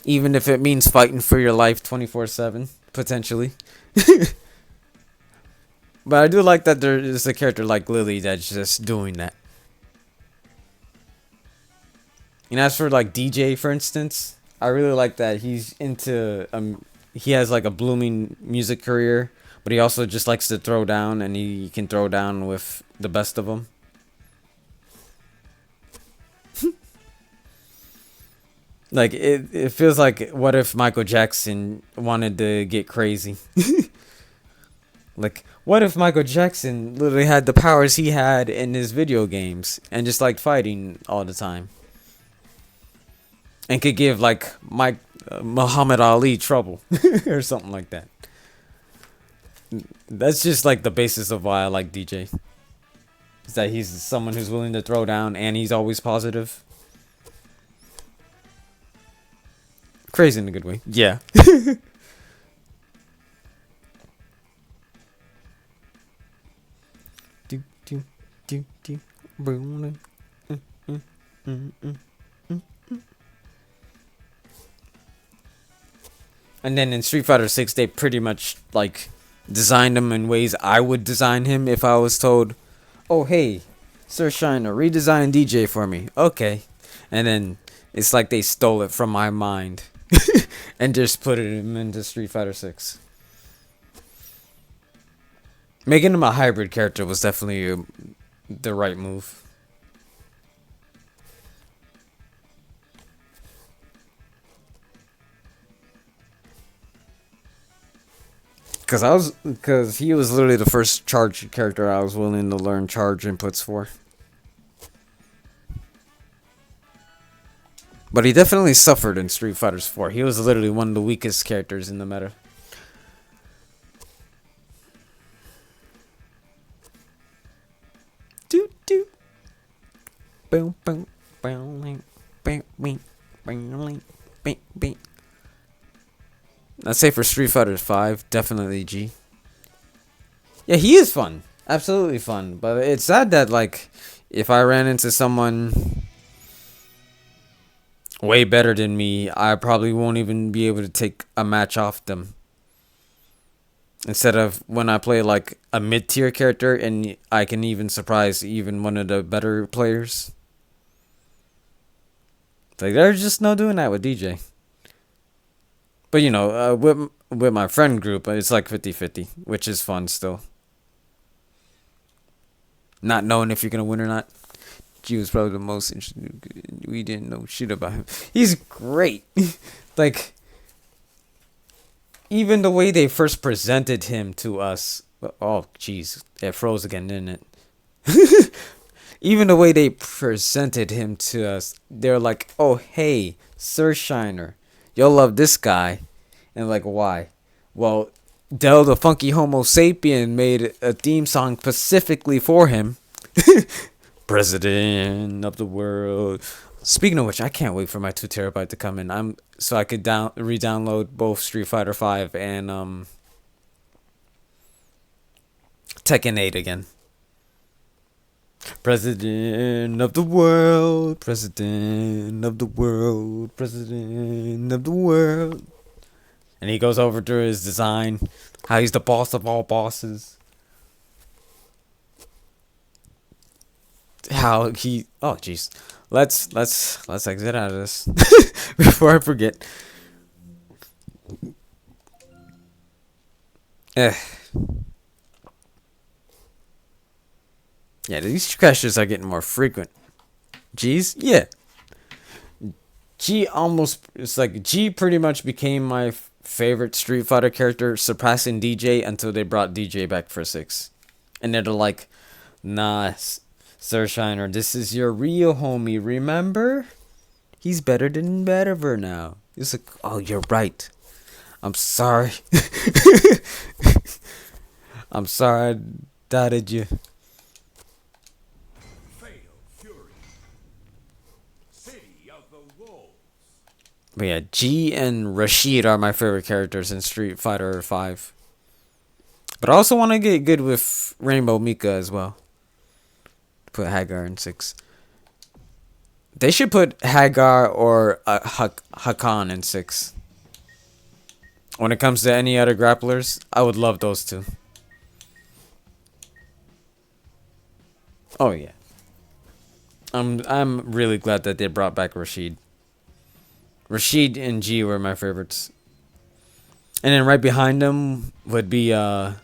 Even if it means fighting for your life 24/7, potentially. But I do like that there is a character like Lily that's just doing that. And as for like DJ, for instance, I really like that he's into he has like a blooming music career, but he also just likes to throw down, and he can throw down with the best of them. Like it feels like, what if Michael Jackson wanted to get crazy? Like, what if Michael Jackson literally had the powers he had in his video games and just liked fighting all the time? And could give like Muhammad Ali trouble or something like that. That's just like the basis of why I like DJ. Is that he's someone who's willing to throw down and he's always positive. Crazy in a good way. Yeah. And then in Street Fighter 6, they pretty much like designed him in ways I would design him if I was told, oh hey, Sur-Shiner, redesign DJ for me. Okay. And then it's like they stole it from my mind and just put it into Street Fighter 6. Making him a hybrid character was definitely the right move. Because he was literally the first charge character I was willing to learn charge inputs for. But he definitely suffered in Street Fighter 4. He was literally one of the weakest characters in the meta. Boom, boom, boom, boom, boom, boom, boom. I'd say for Street Fighter 5, definitely G. Yeah, he is fun. Absolutely fun. But it's sad that, like, if I ran into someone way better than me, I probably won't even be able to take a match off them. Instead of when I play, like, a mid-tier character and I can even surprise even one of the better players. Like, there's just no doing that with DJ. But, you know, with my friend group, it's like 50-50, which is fun still. Not knowing if you're going to win or not. G was probably the most interesting. We didn't know shit about him. He's great. Like, even the way they first presented him to us. Oh, jeez. It froze again, didn't it? Even the way they presented him to us. They're like, oh, hey, Sur-Shiner. You'll love this guy. And like, why? Well, Del the Funky Homo Sapien made a theme song specifically for him. President of the world. Speaking of which, I can't wait for my 2 terabyte to come in. So I could re-download both Street Fighter 5 and Tekken 8 again. President of the world, President of the world, President of the world. And he goes over through his design, how he's the boss of all bosses. How he, oh jeez. Let's exit out of this before I forget. Eh. Yeah, these crashes are getting more frequent. G's? Yeah. G almost, it's like G pretty much became my favorite Street Fighter character, surpassing DJ until they brought DJ back for 6. And they're like, nah, Sur-Shiner, this is your real homie, remember? He's better than Vetiver now. It's like, oh, you're right. I'm sorry. I'm sorry I doubted you. But yeah, G and Rashid are my favorite characters in Street Fighter 5. But I also want to get good with Rainbow Mika as well. Put Hagar in 6. They should put Hagar or Hakan in 6. When it comes to any other grapplers, I would love those two. Oh yeah. I'm really glad that they brought back Rashid. Rashid and G were my favorites. And then right behind them would be I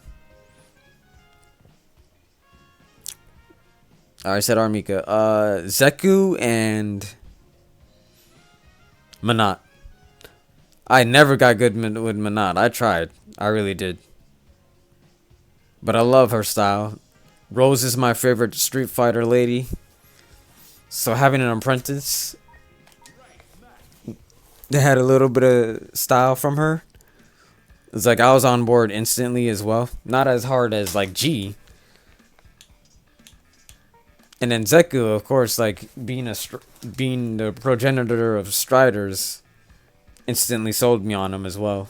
said Armika. Zeku and Manat. I never got good with Manat. I tried. I really did. But I love her style. Rose is my favorite Street Fighter lady. So having an apprentice that had a little bit of style from her, it's like I was on board instantly as well. Not as hard as like G. And then Zeku, of course, like being the progenitor of Striders, instantly sold me on him as well.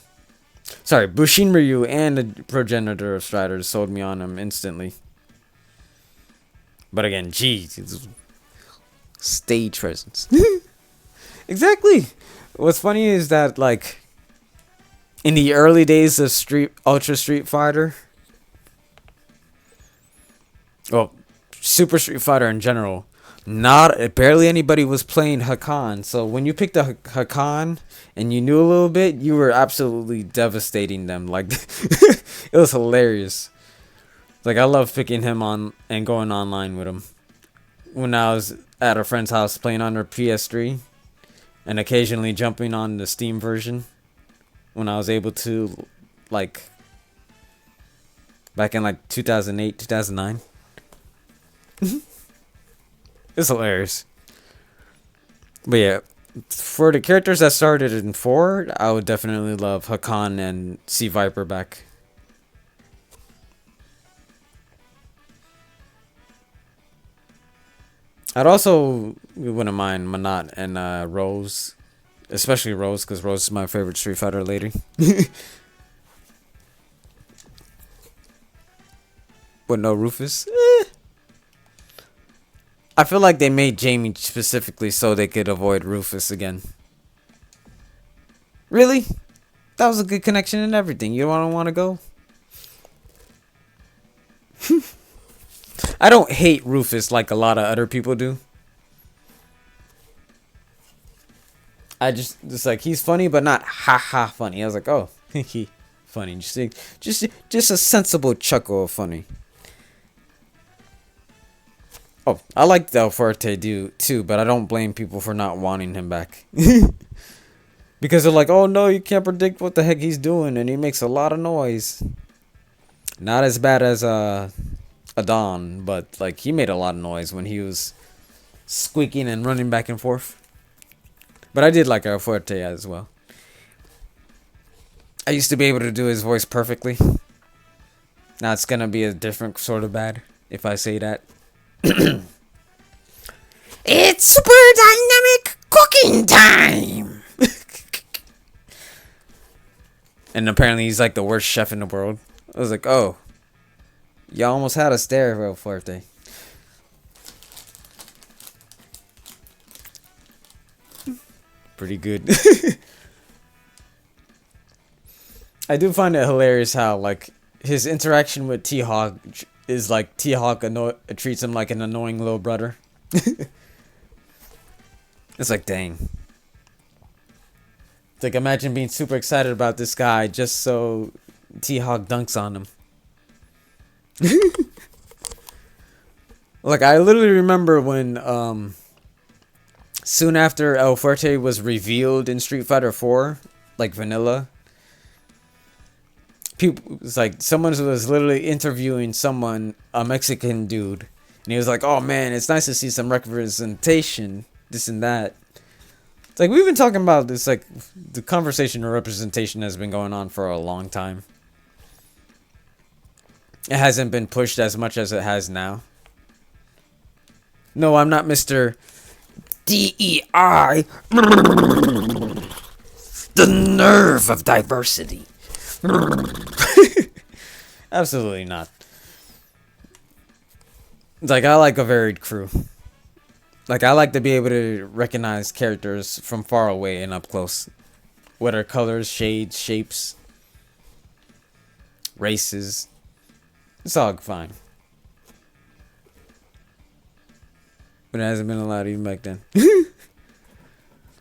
Sorry, Bushin Ryu and the progenitor of Striders sold me on him instantly. But again, G, stage presence. Exactly. What's funny is that like in the early days of Ultra Street Fighter, well, Super Street Fighter in general, barely anybody was playing Hakan. So when you picked a Hakan and you knew a little bit, you were absolutely devastating them. Like it was hilarious. Like I love picking him on and going online with him. When I was at a friend's house playing on their PS3 and occasionally jumping on the Steam version when I was able to, like back in like 2008, 2009. It's hilarious. But yeah, for the characters that started in 4, I would definitely love Hakan and Sea Viper back. I'd also wouldn't mind Manat and Rose, especially Rose, because Rose is my favorite Street Fighter lady. But no Rufus. I feel like they made Jamie specifically so they could avoid Rufus again. Really? That was a good connection and everything. You don't want to go? I don't hate Rufus like a lot of other people do. It's like he's funny, but not ha funny. I was like, oh, he funny. Just a sensible chuckle of funny. Oh, I like Del Fuerte too, but I don't blame people for not wanting him back. Because they're like, oh no, you can't predict what the heck he's doing, and he makes a lot of noise. Not as bad as Adon, but like he made a lot of noise when he was squeaking and running back and forth. But I did like El Fuerte as well. I used to be able to do his voice perfectly. Now it's gonna be a different sort of bad if I say that. It's super dynamic cooking time. And apparently he's like the worst chef in the world. I was like, oh, you almost had us there, El Fuerte. Pretty good. I do find it hilarious how like his interaction with T-Hawk is like T-Hawk treats him like an annoying little brother. It's like, dang. It's like, imagine being super excited about this guy just so T-Hawk dunks on him. Like, I literally remember when soon after El Fuerte was revealed in Street Fighter 4, like vanilla, people, it's like someone was literally interviewing someone, a Mexican dude, and he was like, "Oh man, it's nice to see some representation, this and that." It's like, we've been talking about this, like the conversation of representation has been going on for a long time. It hasn't been pushed as much as it has now. No, I'm not Mr. DEI. The nerve of diversity. Absolutely not. Like, I like a varied crew. Like, I like to be able to recognize characters from far away and up close. Whether colors, shades, shapes, races. It's all fine. But it hasn't been allowed even back then.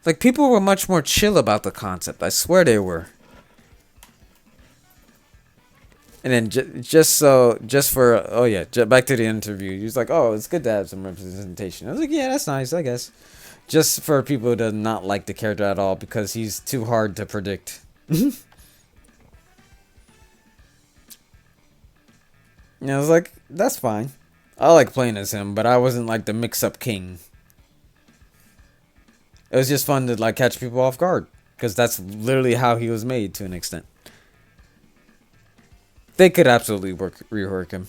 Like, people were much more chill about the concept. I swear they were. And then just for, oh yeah, back to the interview. He was like, oh, it's good to have some representation. I was like, yeah, that's nice, I guess. Just for people to not like the character at all because he's too hard to predict. And I was like, that's fine. I like playing as him, but I wasn't like the mix-up king. It was just fun to like catch people off guard. Because that's literally how he was made to an extent. They could absolutely rework him.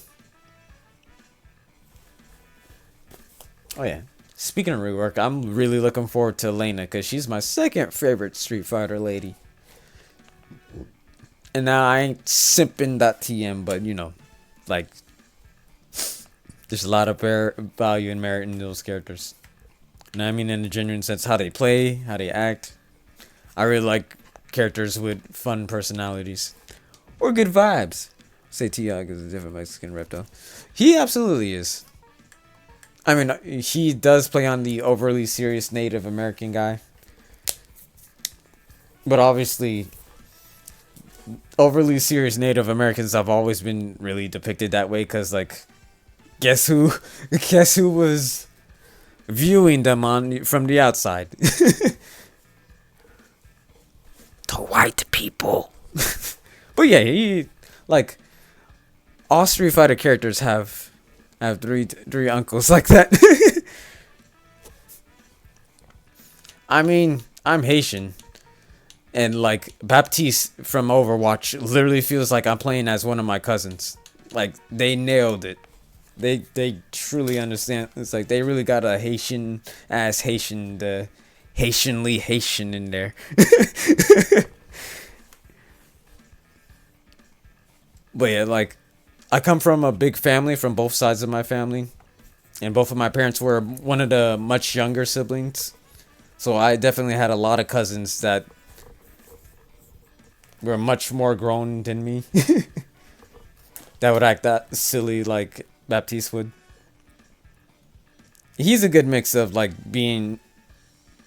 Oh yeah. Speaking of rework, I'm really looking forward to Lena because she's my second favorite Street Fighter lady. And now I ain't simping that TM, but you know, like, there's a lot of value and merit in those characters. And I mean in a genuine sense, how they play, how they act. I really like characters with fun personalities. Or good vibes. Say T-Hawk is a different Mexican rep though. He absolutely is. I mean, he does play on the overly serious Native American guy. But obviously, overly serious Native Americans have always been really depicted that way. Because, like, guess who was viewing them from the outside? The white people. But yeah, he, like, all Street Fighter characters have three uncles like that. I mean, I'm Haitian, and like Baptiste from Overwatch literally feels like I'm playing as one of my cousins. Like, they nailed it. They truly understand. It's like they really got a Haitian Haitian, the Haitianly Haitian in there. But yeah, like, I come from a big family from both sides of my family. And both of my parents were one of the much younger siblings. So I definitely had a lot of cousins that were much more grown than me. That would act that silly like Baptiste would. He's a good mix of like being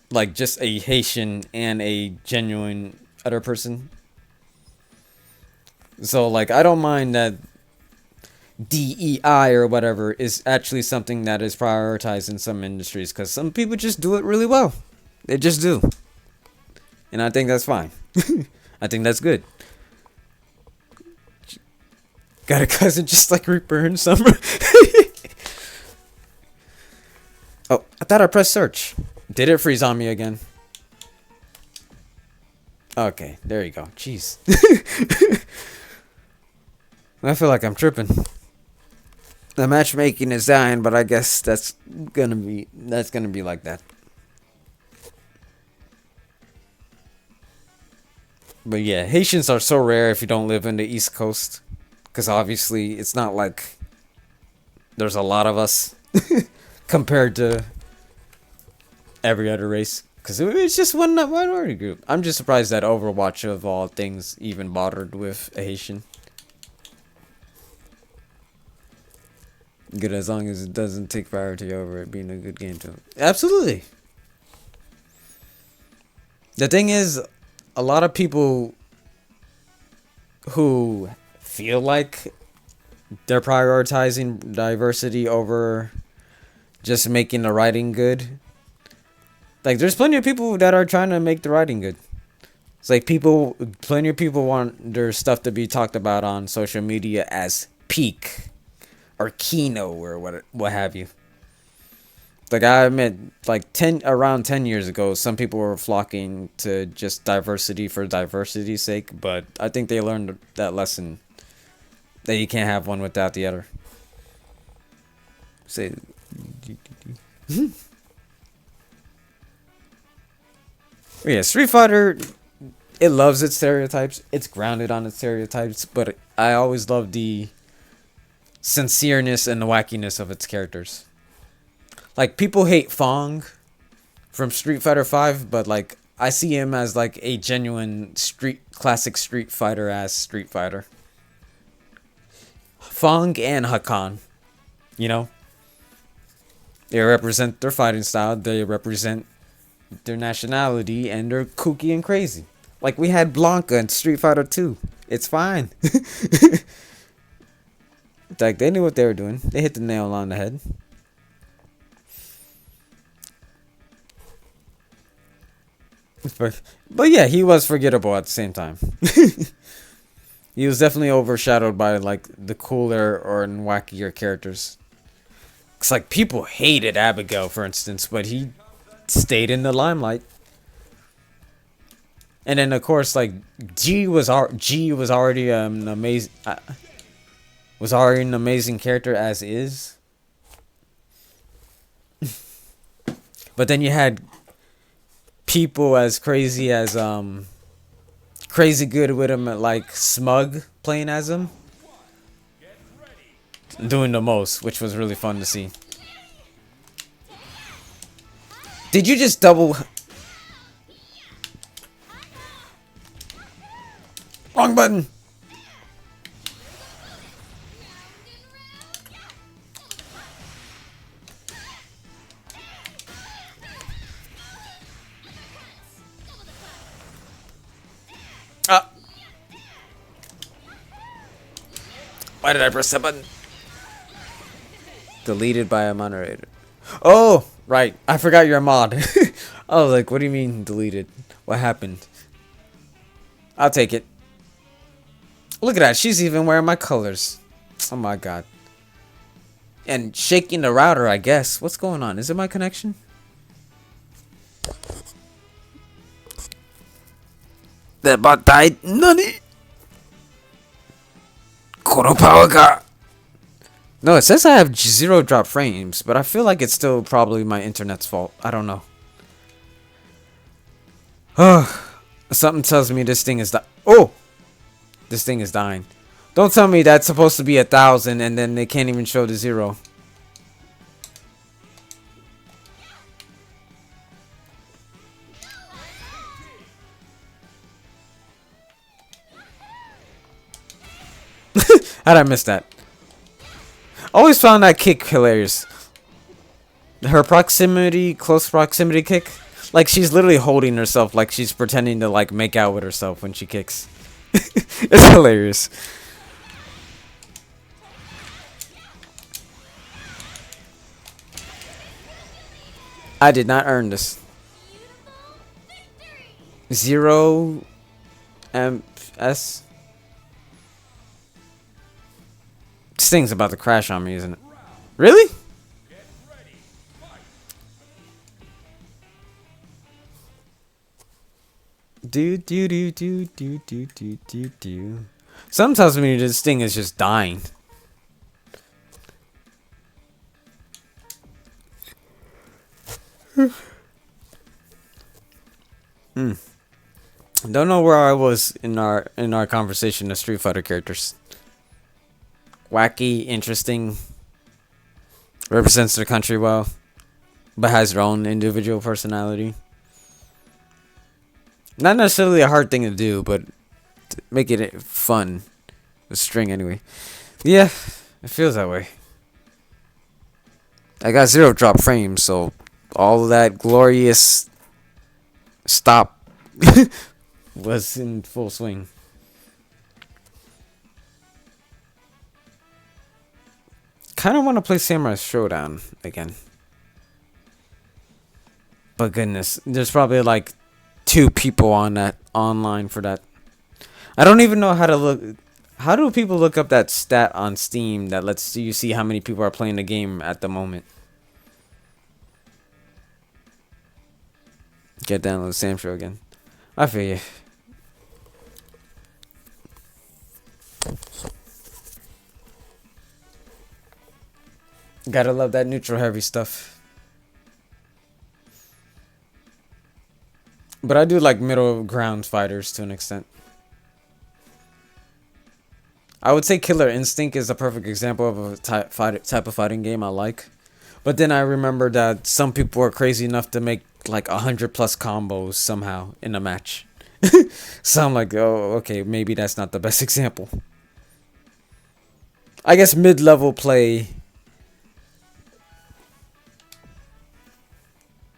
like just a Haitian and a genuine other person. So like, I don't mind that DEI or whatever is actually something that is prioritized in some industries, because some people just do it really well. They just do. And I think that's fine. I think that's good. Got a cousin just like Reaper in summer. Oh, I thought I pressed search. Did it freeze on me again? Okay, there you go. Jeez. I feel like I'm tripping. The matchmaking is dying, but I guess that's gonna be like that. But yeah, Haitians are so rare if you don't live in the East Coast, because obviously it's not like there's a lot of us compared to every other race. Because it's just one minority group. I'm just surprised that Overwatch, of all things, even bothered with a Haitian. Good as long as it doesn't take priority over it being a good game to him. Absolutely. The thing is, a lot of people who feel like they're prioritizing diversity over just making the writing good. Like, there's plenty of people that are trying to make the writing good. It's like plenty of people want their stuff to be talked about on social media as peak or Kino or what have you. Like, I admit, like around 10 years ago, some people were flocking to just diversity for diversity's sake, but I think they learned that lesson that you can't have one without the other. Say, yeah, Street Fighter, it loves its stereotypes. It's grounded on its stereotypes, but I always love the sincereness and the wackiness of its characters. Like, people hate Fong from Street Fighter 5, but like, I see him as like a genuine classic Street Fighter ass Street Fighter. Fong and Hakan, you know, they represent their fighting style, they represent their nationality, and they're kooky and crazy. Like, we had Blanca in Street Fighter 2. It's fine. Like, they knew what they were doing. They hit the nail on the head. But yeah, he was forgettable at the same time. He was definitely overshadowed by like the cooler or wackier characters. It's like people hated Abigail, for instance, but he stayed in the limelight. And then of course, like G was already an amazing character as is. But then you had people as crazy as crazy good with him, like Smug playing as him, doing the most, which was really fun to see. Did you just double? Wrong button. Why did I press that button? Deleted by a moderator. Oh, right. I forgot you're a mod. I was like, what do you mean deleted? What happened? I'll take it. Look at that. She's even wearing my colors. Oh my god. And shaking the router, I guess. What's going on? Is it my connection? That bot died. Nani? Kono power ga. No, it says I have 0 drop frames, but I feel like it's still probably my internet's fault. I don't know. Something tells me this thing is this thing is dying. Don't tell me that's supposed to be 1,000 and then they can't even show the 0. How'd I miss that? Always found that kick hilarious. Her close proximity kick. Like, she's literally holding herself like she's pretending to like make out with herself when she kicks. It's hilarious. I did not earn this. 0 MS. This thing's about to crash on me, isn't it? Really? Do. Some tells me this thing is just dying. Don't know where I was in our conversation of Street Fighter characters. Wacky, interesting, represents their country well, but has their own individual personality. Not necessarily a hard thing to do, but to make it fun. The string anyway. Yeah, it feels that way. I got 0 drop frames, so all that glorious stop was in full swing. Kind of want to play Samurai Showdown again. But goodness, there's probably like 2 people on that online for that. I don't even know how to look. How do people look up that stat on Steam that lets you see how many people are playing the game at the moment? Get download Sam Show again. I feel you. Gotta love that neutral heavy stuff. But I do like middle ground fighters to an extent. I would say Killer Instinct is a perfect example of a type of fighting game I like. But then I remember that some people are crazy enough to make like 100+ combos somehow in a match. So I'm like, oh, okay, maybe that's not the best example. I guess mid-level play.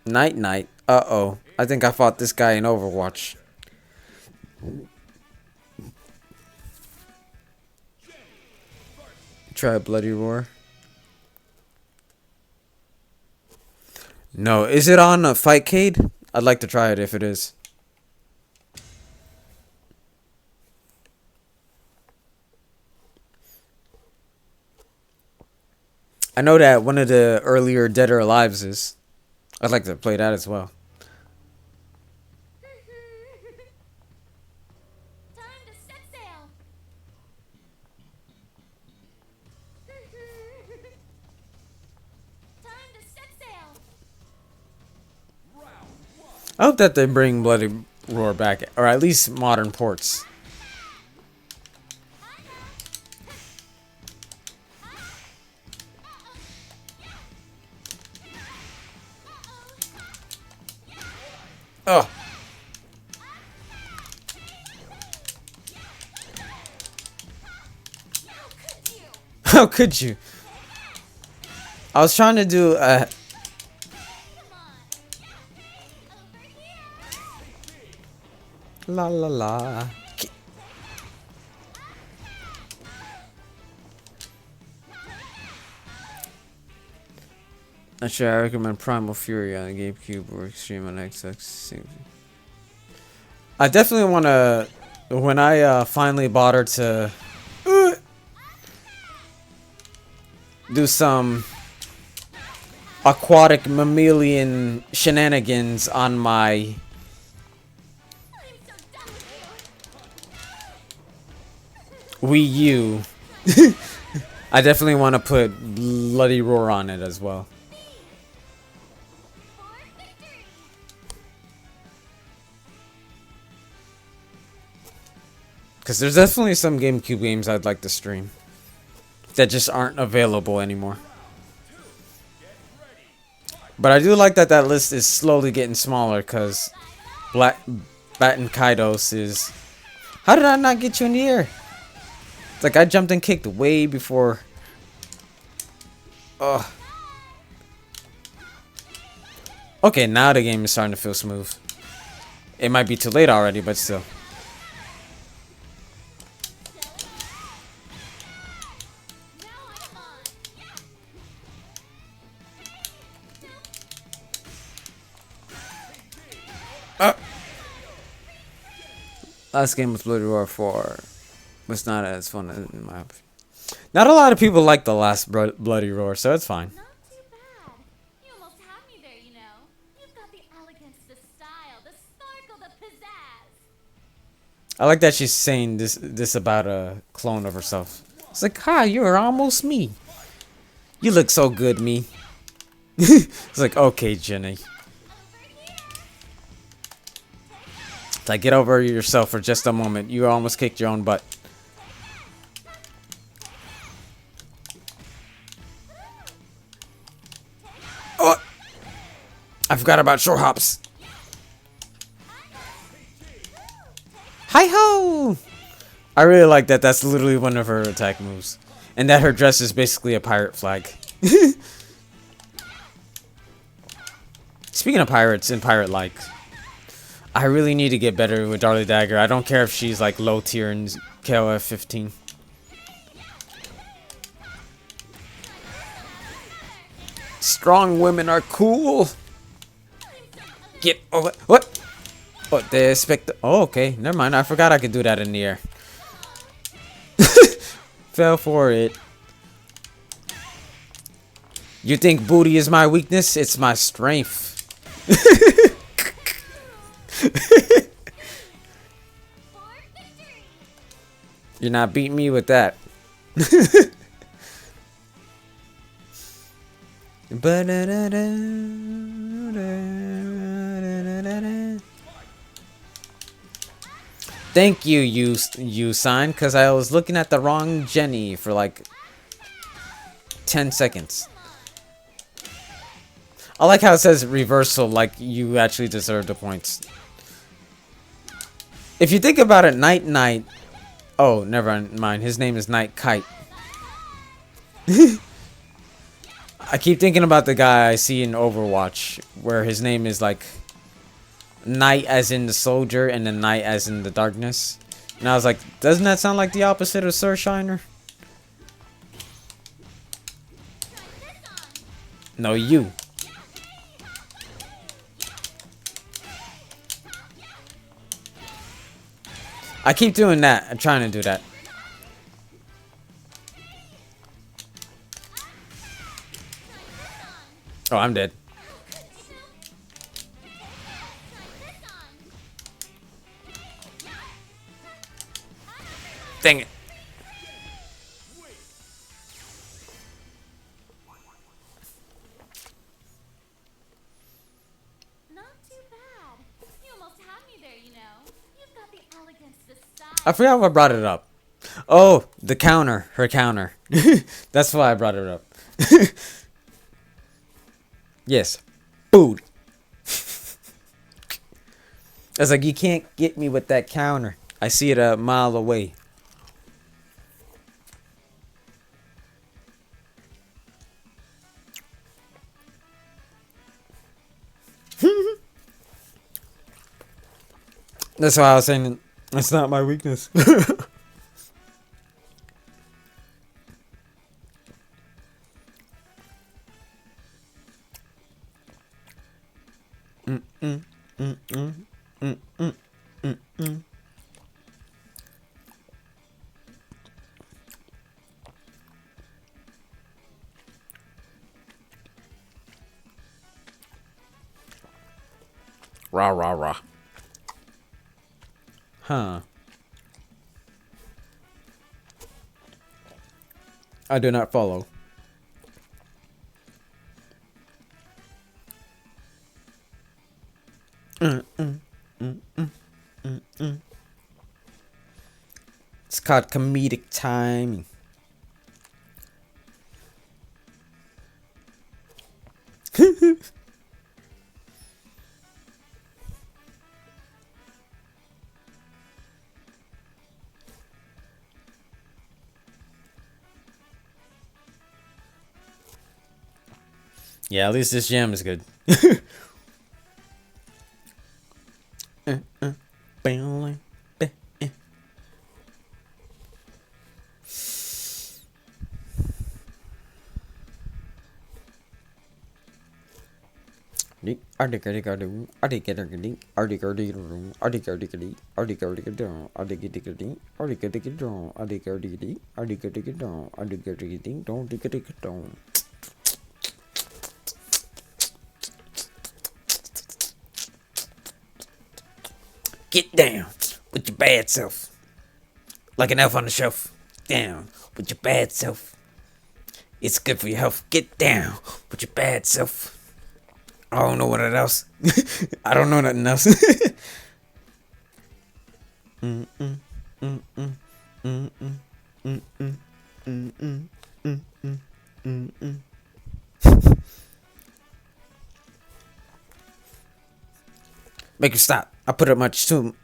Night. Uh-oh. I think I fought this guy in Overwatch. Try Bloody Roar. No, is it on a Fightcade? I'd like to try it if it is. I know that one of the earlier Dead or Alives is. I'd like to play that as well. Time to set sail. Time to set sail. I hope that they bring Bloody Roar back, or at least modern ports. Oh. How could you? I was trying to do a. La la la. Actually, I recommend Primal Fury on the GameCube or Extreme on Xbox. I definitely want to. When I finally bought her to do some aquatic mammalian shenanigans on my Wii U. I definitely want to put Bloody Roar on it as well. Because there's definitely some GameCube games I'd like to stream that just aren't available anymore. But I do like that that list is slowly getting smaller because Batten Kaidos is... How did I not get you in the air? It's like I jumped and kicked way before... Ugh. Okay, now the game is starting to feel smooth. It might be too late already, but still. Last game was Bloody Roar 4 was not as fun in my opinion. Not a lot of people like the last Bloody Roar, so it's fine. Not too bad. You almost had me there, you know. You've got the elegance, the style, the sparkle, the pizzazz. I like that she's saying this about a clone of herself. It's like, hi, you're almost me. You look so good, me. It's like, okay, Jenny. It's like, get over yourself for just a moment. You almost kicked your own butt. Oh! I forgot about short hops. Hi ho! I really like that. That's literally one of her attack moves. And that her dress is basically a pirate flag. Speaking of pirates and pirate-like, I really need to get better with Darlie Dagger. I don't care if she's like low tier in KOF 15. Strong women are cool. Get over. What? Oh, they expect. Oh, okay. Never mind. I forgot I could do that in the air. Fell for it. You think booty is my weakness? It's my strength. You're not beating me with that. Thank you, you sign, because I was looking at the wrong Jenny for like 10 seconds. I like how it says reversal, like you actually deserve the points. If you think about it, Night. Oh, never mind. His name is Night Kite. I keep thinking about the guy I see in Overwatch, where his name is like Night as in the soldier and then Night as in the darkness. And I was like, doesn't that sound like the opposite of Sur-Shiner? No, you. I keep doing that. I'm trying to do that. Oh, I'm dead. Dang it. Not too bad. You almost had me there, you know. You've got the elegance, the style. I forgot what brought it up. Oh, the counter. Her counter. That's why I brought it up. Yes. Booty. I was like, you can't get me with that counter. I see it a mile away. That's why I was saying it's not my weakness. Rah, rah, rah. Huh. I do not follow. It's called comedic timing. Yeah, at least this jam is good. Get down with your bad self. Like an elf on the shelf. Down with your bad self. It's good for your health. Get down with your bad self. I don't know what else. I don't know nothing else. Make her stop. I put up much too.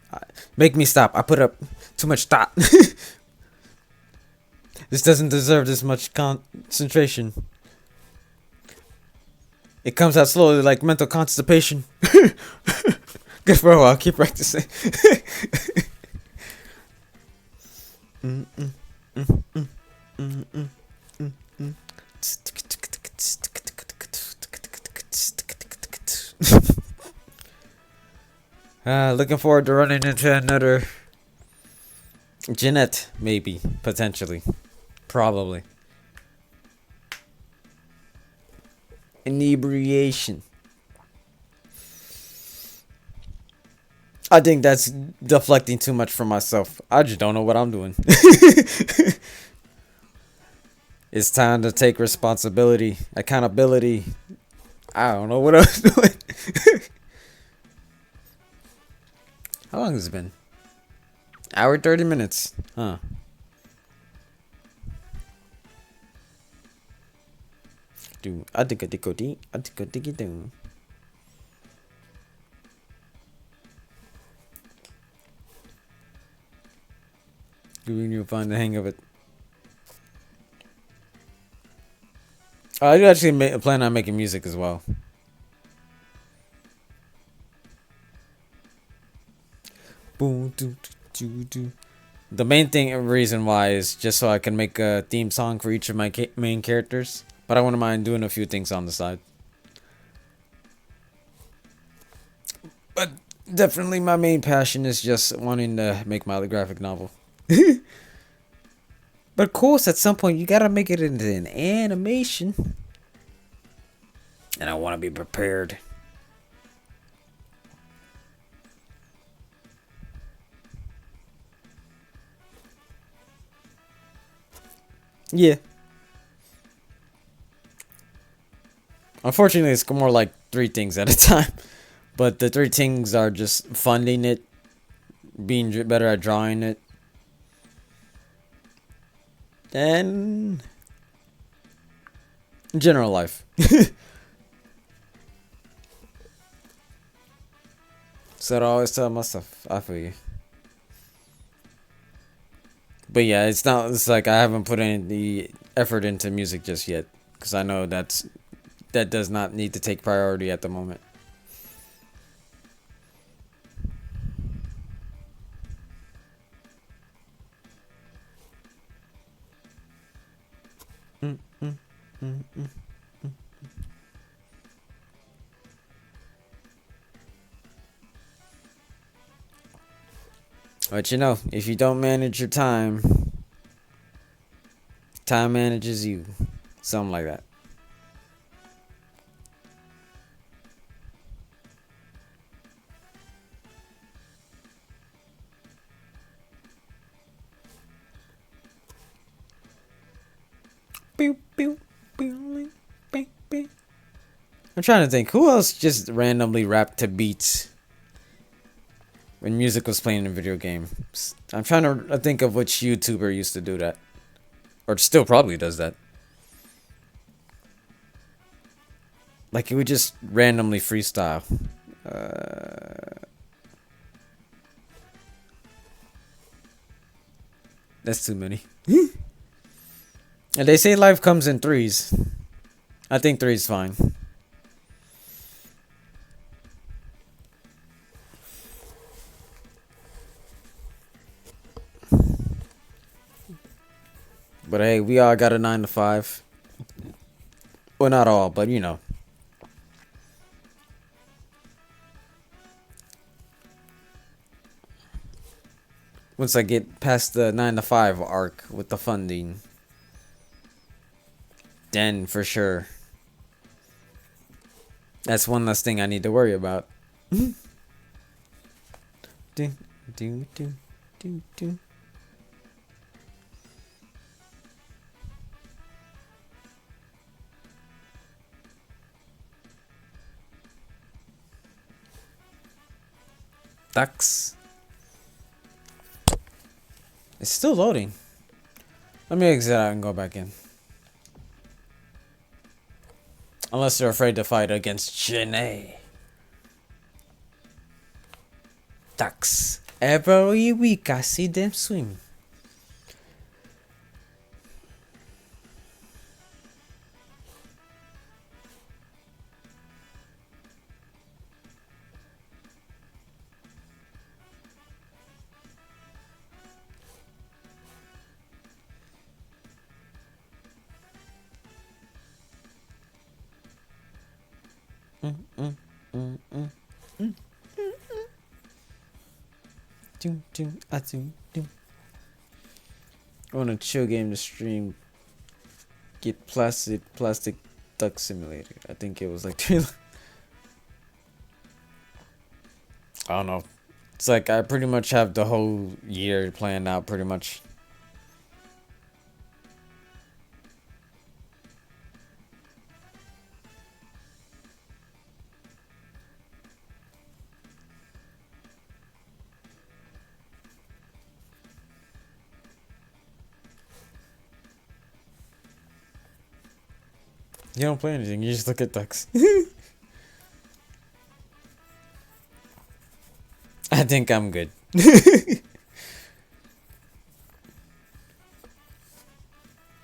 Make me stop. I put up too much thought. This doesn't deserve this much concentration. It comes out slowly like mental constipation. Good for a while. I'll keep practicing. Looking forward to running into another Jeanette, maybe, potentially, probably. Inebriation. I think that's deflecting too much from myself. I just don't know what I'm doing. It's time to take responsibility, accountability. I don't know what I was doing. How long has it been? Hour 30 minutes. Huh. Do I think do. We need to find the hang of it. I actually plan on making music as well. Boom, do, do, do. The main reason why is just so I can make a theme song for each of my main characters. But I wouldn't mind doing a few things on the side. But definitely my main passion is just wanting to make my graphic novel. But of course, at some point, you gotta make it into an animation. And I want to be prepared. Yeah. Unfortunately, it's more like 3 things at a time. But the 3 things are just funding it, being better at drawing it, and general life. So I always tell myself, I feel you. But yeah, it's like I haven't put any effort into music just yet. Because I know that does not need to take priority at the moment. But you know, if you don't manage your time, time manages you. Something like that. I'm trying to think, who else just randomly rapped to beats when music was playing in a video game? I'm trying to think of which YouTuber used to do that. Or still probably does that. Like, it would just randomly freestyle. That's too many. And they say life comes in 3s. I think 3 is fine. But hey, we all got a 9 to 5. Well, not all, but you know. Once I get past the 9 to 5 arc with the funding, then for sure. That's one less thing I need to worry about. do, do, do, do, do. Ducks. It's still loading. Let me exit out and go back in. Unless they're afraid to fight against Janae. Ducks. Every week I see them swim. Mm, mm, mm, mm, mm. Doom, doom, doom, doom. I want a chill game to stream. Get plastic duck simulator. I think it was like I don't know. It's like I pretty much have the whole year planned out pretty much. You don't play anything, you just look at ducks. I think I'm good.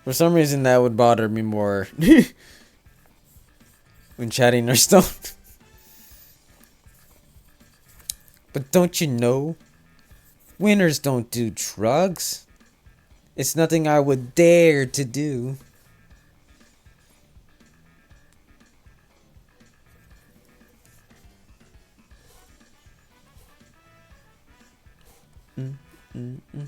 For some reason that would bother me more when chatting or stuff. But don't you know? Winners don't do drugs. It's nothing I would dare to do. Mm, mm, mm.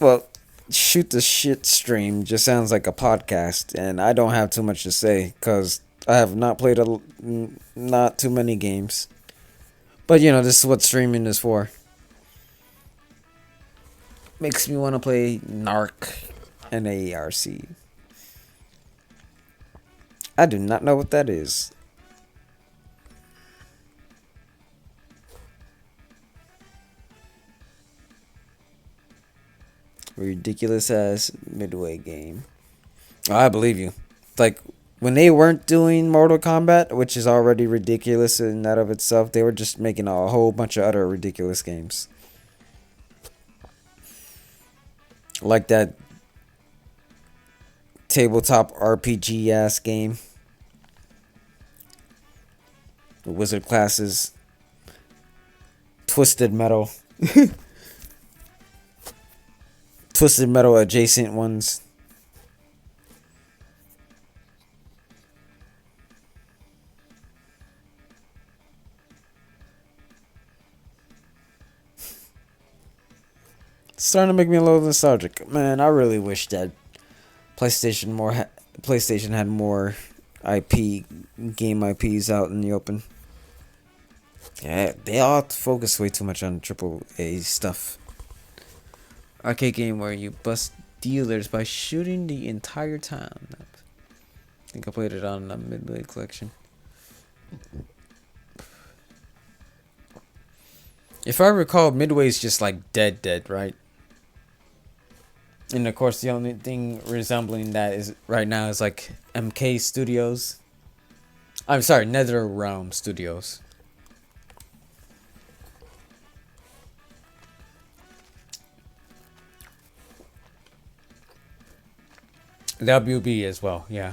Well, shoot the shit stream just sounds like a podcast, and I don't have too much to say because I have not played not too many games. But you know, this is what streaming is for. Makes me want to play Narc and ARC. I do not know what that is. Ridiculous ass Midway game. Oh, I believe you. Like when they weren't doing Mortal Kombat, which is already ridiculous in that of itself, they were just making a whole bunch of other ridiculous games. Like that tabletop RPG ass game. The Wizard classes. Twisted Metal. Twisted Metal adjacent ones. It's starting to make me a little nostalgic. Man, I really wish that PlayStation had more game IPs out in the open. Yeah, they all focus way too much on AAA stuff. Arcade game where you bust dealers by shooting the entire town. I think I played it on the Midway collection. If I recall, Midway's just like dead, right? And of course, the only thing resembling that is right now is like MK Studios. I'm sorry, NetherRealm Studios. WB as well, yeah.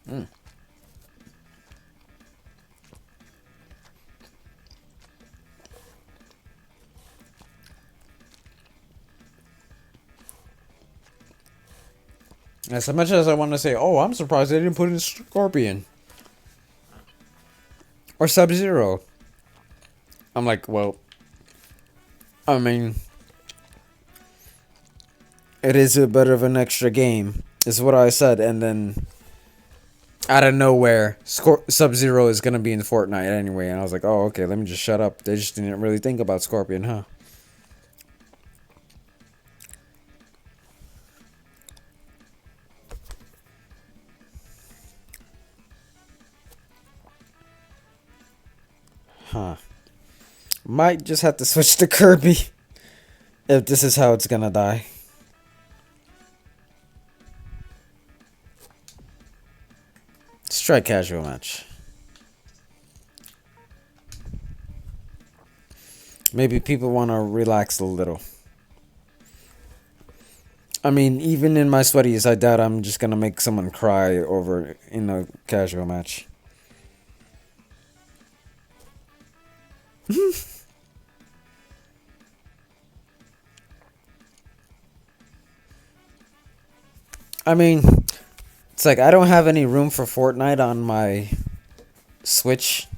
Mm. As much as I want to say, oh, I'm surprised they didn't put in Scorpion. Or Sub-Zero. I'm like, well, I mean, it is a bit of an extra game, is what I said, and then out of nowhere, Sub-Zero is going to be in Fortnite anyway, and I was like, oh, okay, let me just shut up. They just didn't really think about Scorpion, huh? Huh. Might just have to switch to Kirby if this is how it's gonna die. Let's try casual match. Maybe people want to relax a little. I mean, even in my sweaties, I doubt I'm just gonna make someone cry over in a casual match. I mean, it's like I don't have any room for Fortnite on my Switch.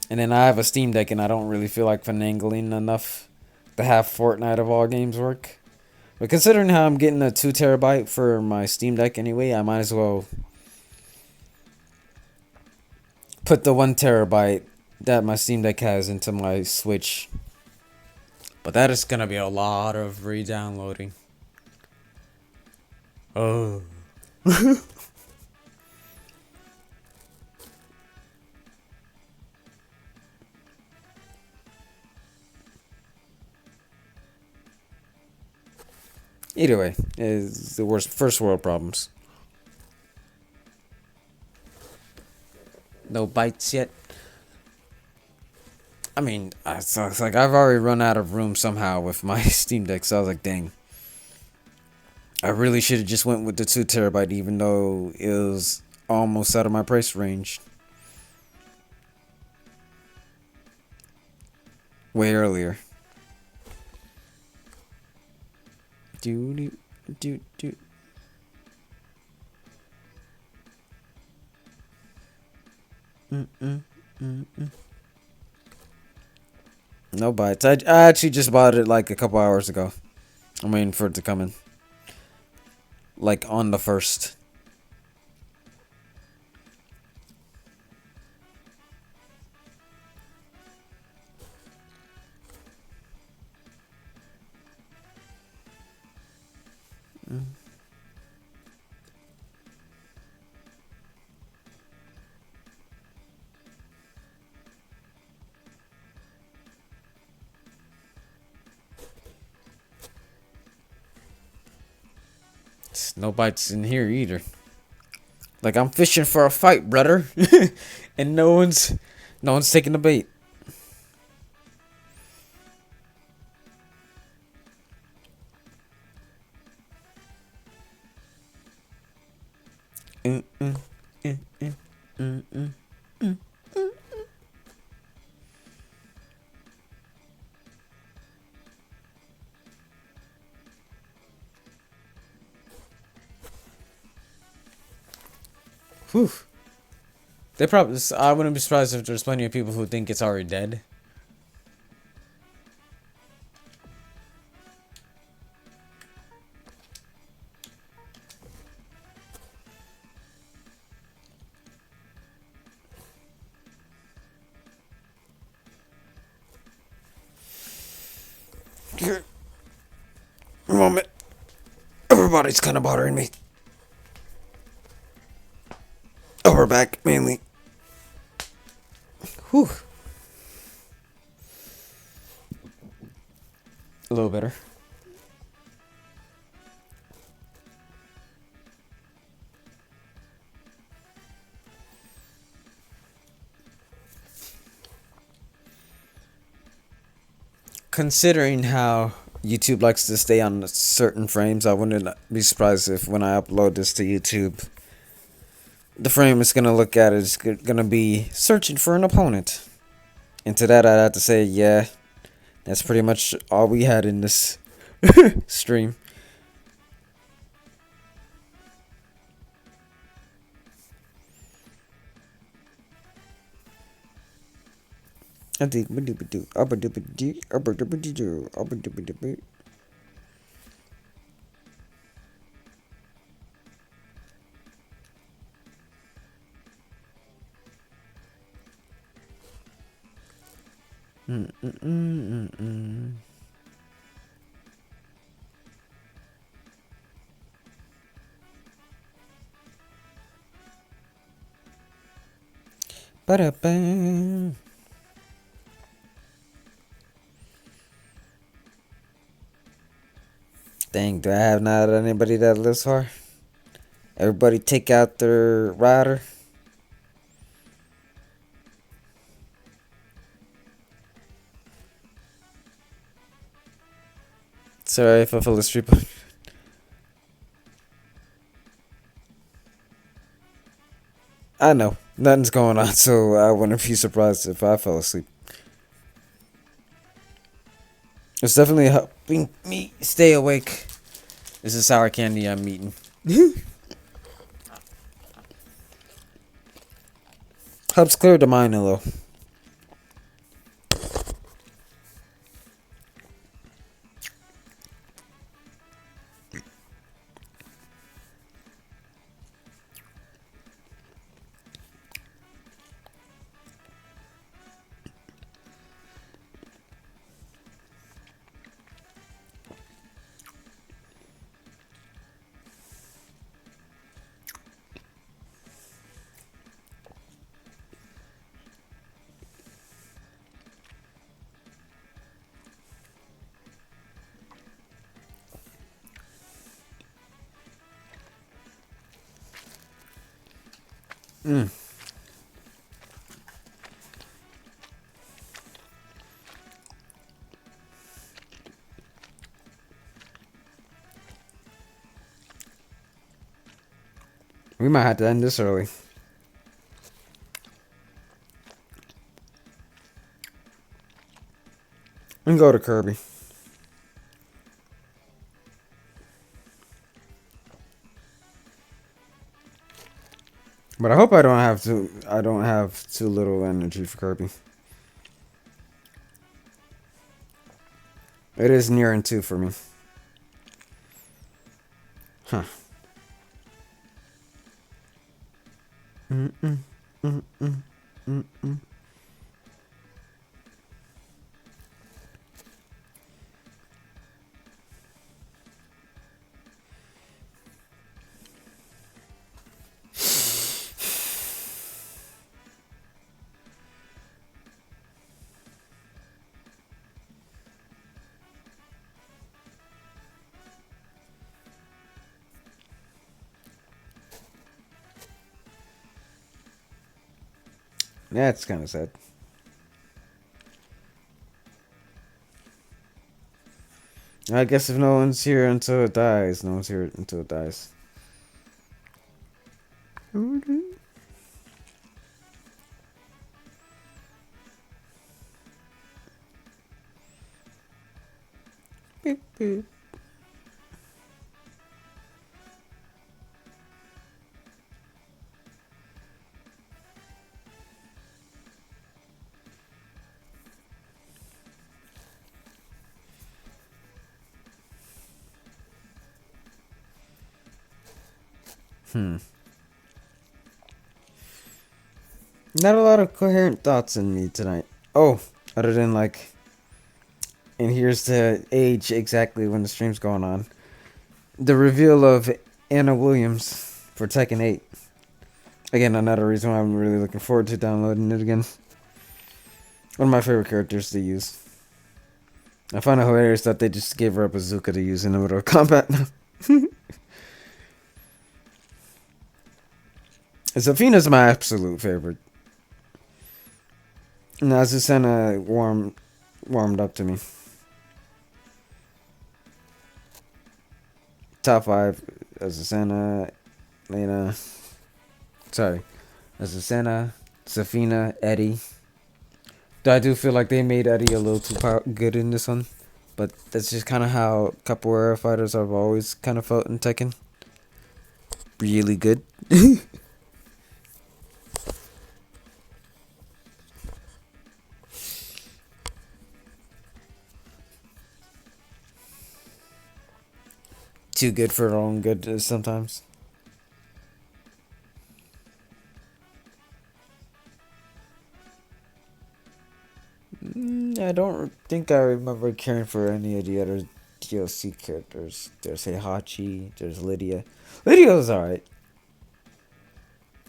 And then I have a Steam Deck and I don't really feel like finagling enough to have Fortnite of all games work. But considering how I'm getting a 2 terabyte for my Steam Deck anyway, I might as well put the 1 terabyte that my Steam Deck has into my Switch. But that is gonna be a lot of re-downloading. Oh. Either way, it's the worst first world problems. No bites yet. I mean, it's like I've already run out of room somehow with my Steam Deck, so I was like, dang. I really should have just went with the 2 terabyte, even though it was almost out of my price range. Way earlier. Do. No bites. I actually just bought it like a couple hours ago. I'm waiting for it to come in. Like on the 1st. No bites in here either. Like I'm fishing for a fight, brother, and no one's taking the bait. Whew. They probably. I wouldn't be surprised if there's plenty of people who think it's already dead. Moment. Everybody's kind of bothering me. Upper back, mainly. Whew. A little better. Considering how YouTube likes to stay on certain frames, I wouldn't be surprised if when I upload this to YouTube, the frame it's gonna look at is gonna be searching for an opponent. And to that, I'd have to say, yeah, that's pretty much all we had in this stream. I think Ba-da-bam. Dang, do I have not anybody that lives far? Everybody take out their rider. Sorry if I fell asleep. I know, nothing's going on, so I wouldn't be surprised if I fell asleep. It's definitely helping me stay awake. This is sour candy I'm eating. Helps clear the mind a little. We might have to end this early. And go to Kirby. But I hope I don't have too little energy for Kirby. It is nearing 2 for me. Huh. That's kind of sad. I guess if no one's here until it dies, no one's here until it dies. Beep, beep. Not a lot of coherent thoughts in me tonight. Oh, other than like, and here's the age exactly when the stream's going on. The reveal of Anna Williams for Tekken 8. Again, another reason why I'm really looking forward to downloading it again. One of my favorite characters to use. I find it hilarious that they just gave her a bazooka to use in the middle of combat now. Zafina's my absolute favorite. Now, Azucena warmed up to me. Top 5, Azucena, Lena. Sorry. Azucena, Zafina, Eddie. I do feel like they made Eddie a little too good in this one. But that's just kind of how capoeira fighters have always kind of felt in Tekken. Really good. Too good for their own good sometimes. I don't think I remember caring for any of the other DLC characters. There's Heihachi, there's Lydia. Lydia's alright.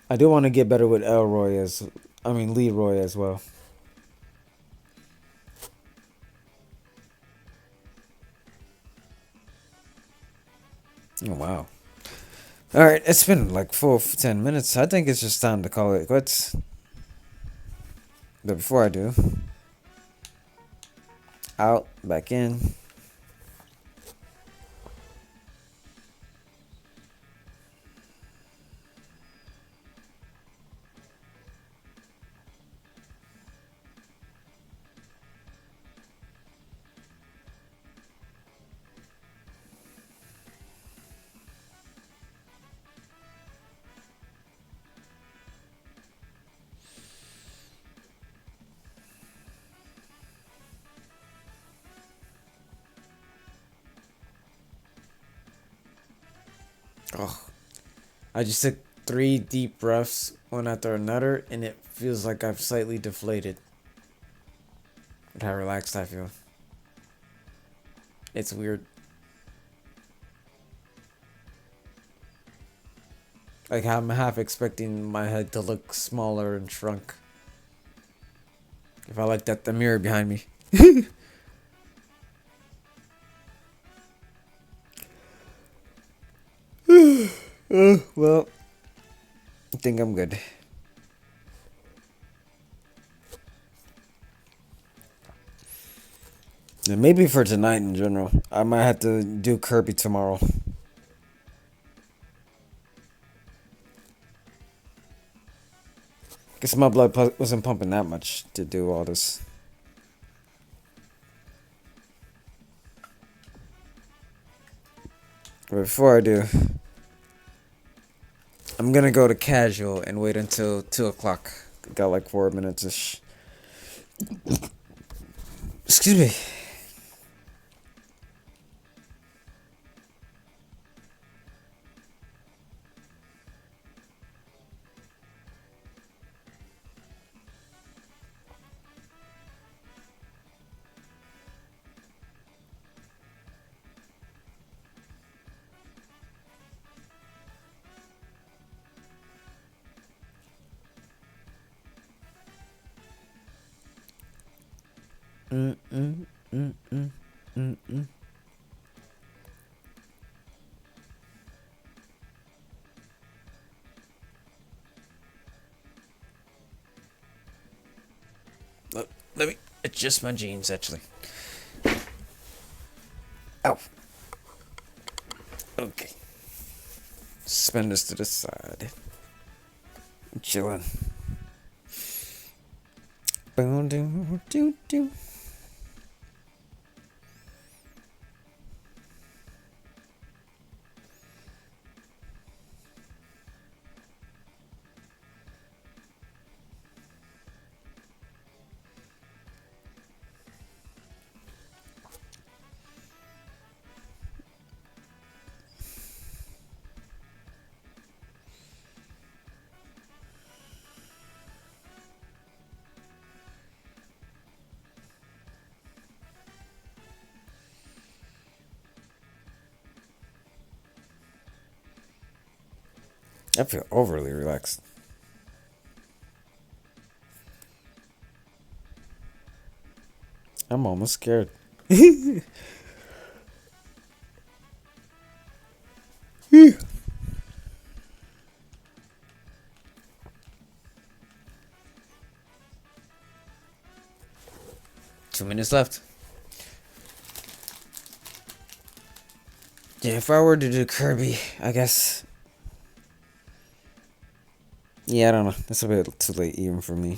I do want to get better with Leroy as well. Alright, it's been like full 10 minutes. I think it's just time to call it quits. But before I do, out, back in. Oh, I just took 3 deep breaths, one after another, and it feels like I've slightly deflated. With how relaxed I feel. It's weird. Like I'm half expecting my head to look smaller and shrunk. If I looked at the mirror behind me. Well, I think I'm good. And maybe for tonight in general. I might have to do Kirby tomorrow. Guess my blood wasn't pumping that much to do all this. But before I do, I'm gonna go to casual and wait until 2 o'clock. Got like 4 minutes-ish. Excuse me. Let me adjust my jeans, actually. Ow. Okay. Suspend this to the side. I'm chilling. Boom, doo, doo, doo. I feel overly relaxed. I'm almost scared. Two minutes left. Yeah, if I were to do Kirby, I guess. Yeah, I don't know. That's a bit too late even for me.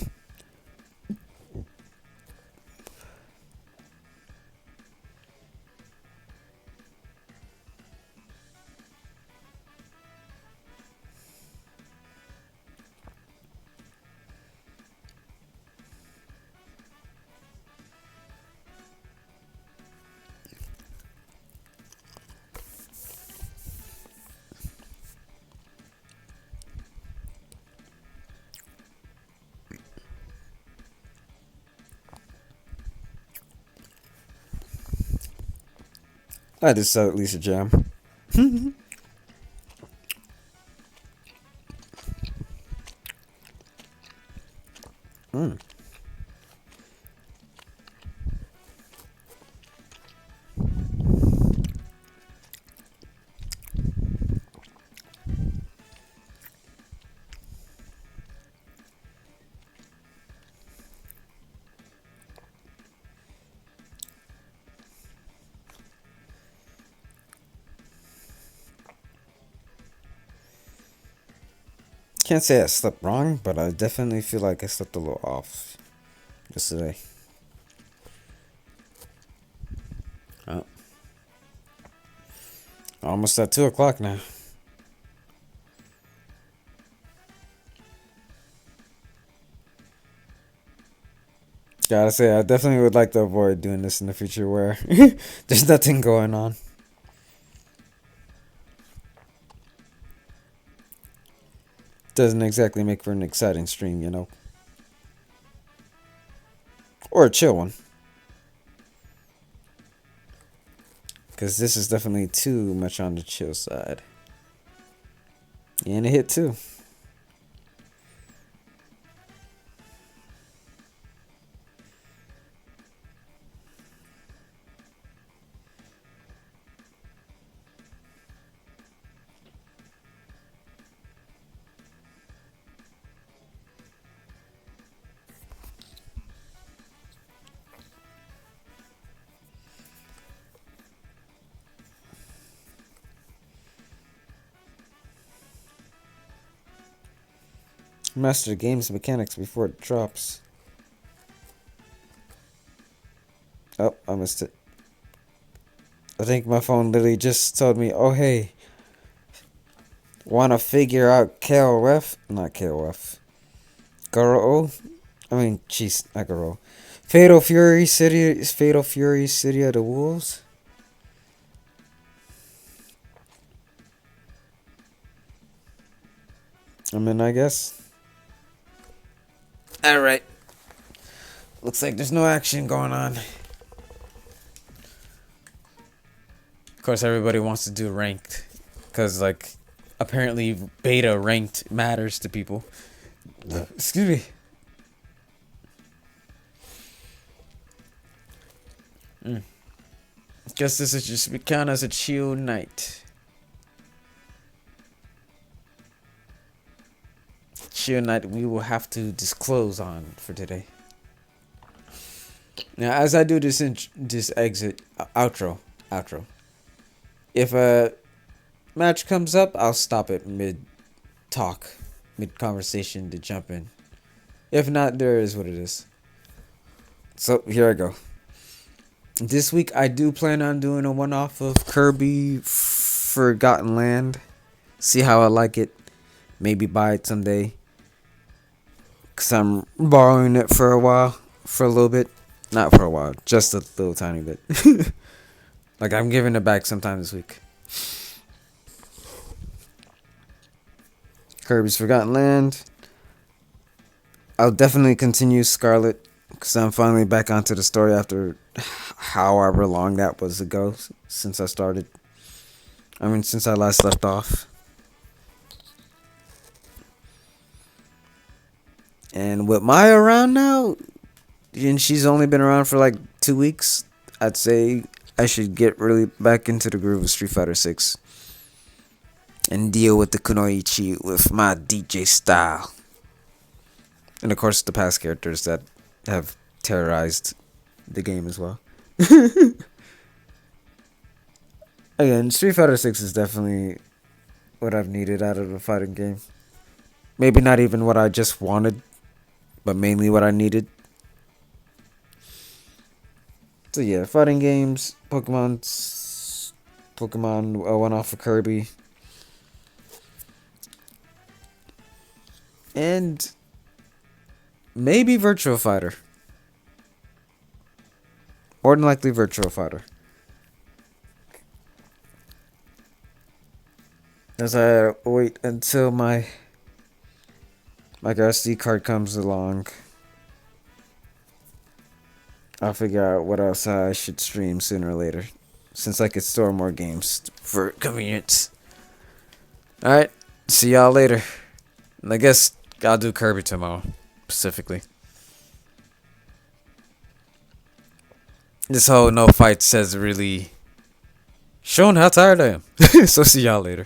I just said at least a jam. Can't say I slept wrong, but I definitely feel like I slept a little off just today. Oh. Almost at 2 o'clock now. Gotta say, I definitely would like to avoid doing this in the future where there's nothing going on. Doesn't exactly make for an exciting stream, you know. Or a chill one. Because this is definitely too much on the chill side. And a hit too. Master the game's mechanics before it drops. Oh, I missed it. I think my phone literally just told me, oh hey, wanna figure out KOF? Not KOF. Garo? I mean, jeez, not Garo. Fatal Fury City of the Wolves? I mean, I guess. Alright. Looks like there's no action going on. Of course, everybody wants to do ranked. Because, like, apparently beta ranked matters to people. Excuse me. Guess this is just count as a chill night. Chill night we will have to disclose on for today. Now, as I do this outro. If a match comes up, I'll stop it mid talk, mid conversation to jump in. If not, there is what it is. So here I go. This week I do plan on doing a one-off of Kirby Forgotten Land. See how I like it. Maybe buy it someday. Because I'm borrowing it for a while. For a little bit. Not for a while. Just a little tiny bit. Like I'm giving it back sometime this week. Kirby's Forgotten Land. I'll definitely continue Scarlet. Because I'm finally back onto the story after however long that was ago since I started. I mean, since I last left off. And with Maya around now, and she's only been around for like 2 weeks, I'd say I should get really back into the groove of Street Fighter 6. And deal with the Kunoichi with my DJ style. And of course the past characters that have terrorized the game as well. Again, Street Fighter 6 is definitely what I've needed out of a fighting game. Maybe not even what I just wanted, but mainly what I needed. So yeah, fighting games, Pokemon went off for Kirby. And maybe Virtual Fighter. More than likely Virtual Fighter. As I wait until my SD card comes along, I'll figure out what else I should stream sooner or later, since I could store more games for convenience. Alright, see y'all later. And I guess I'll do Kirby tomorrow, specifically. This whole no fights has really shown how tired I am. So see y'all later.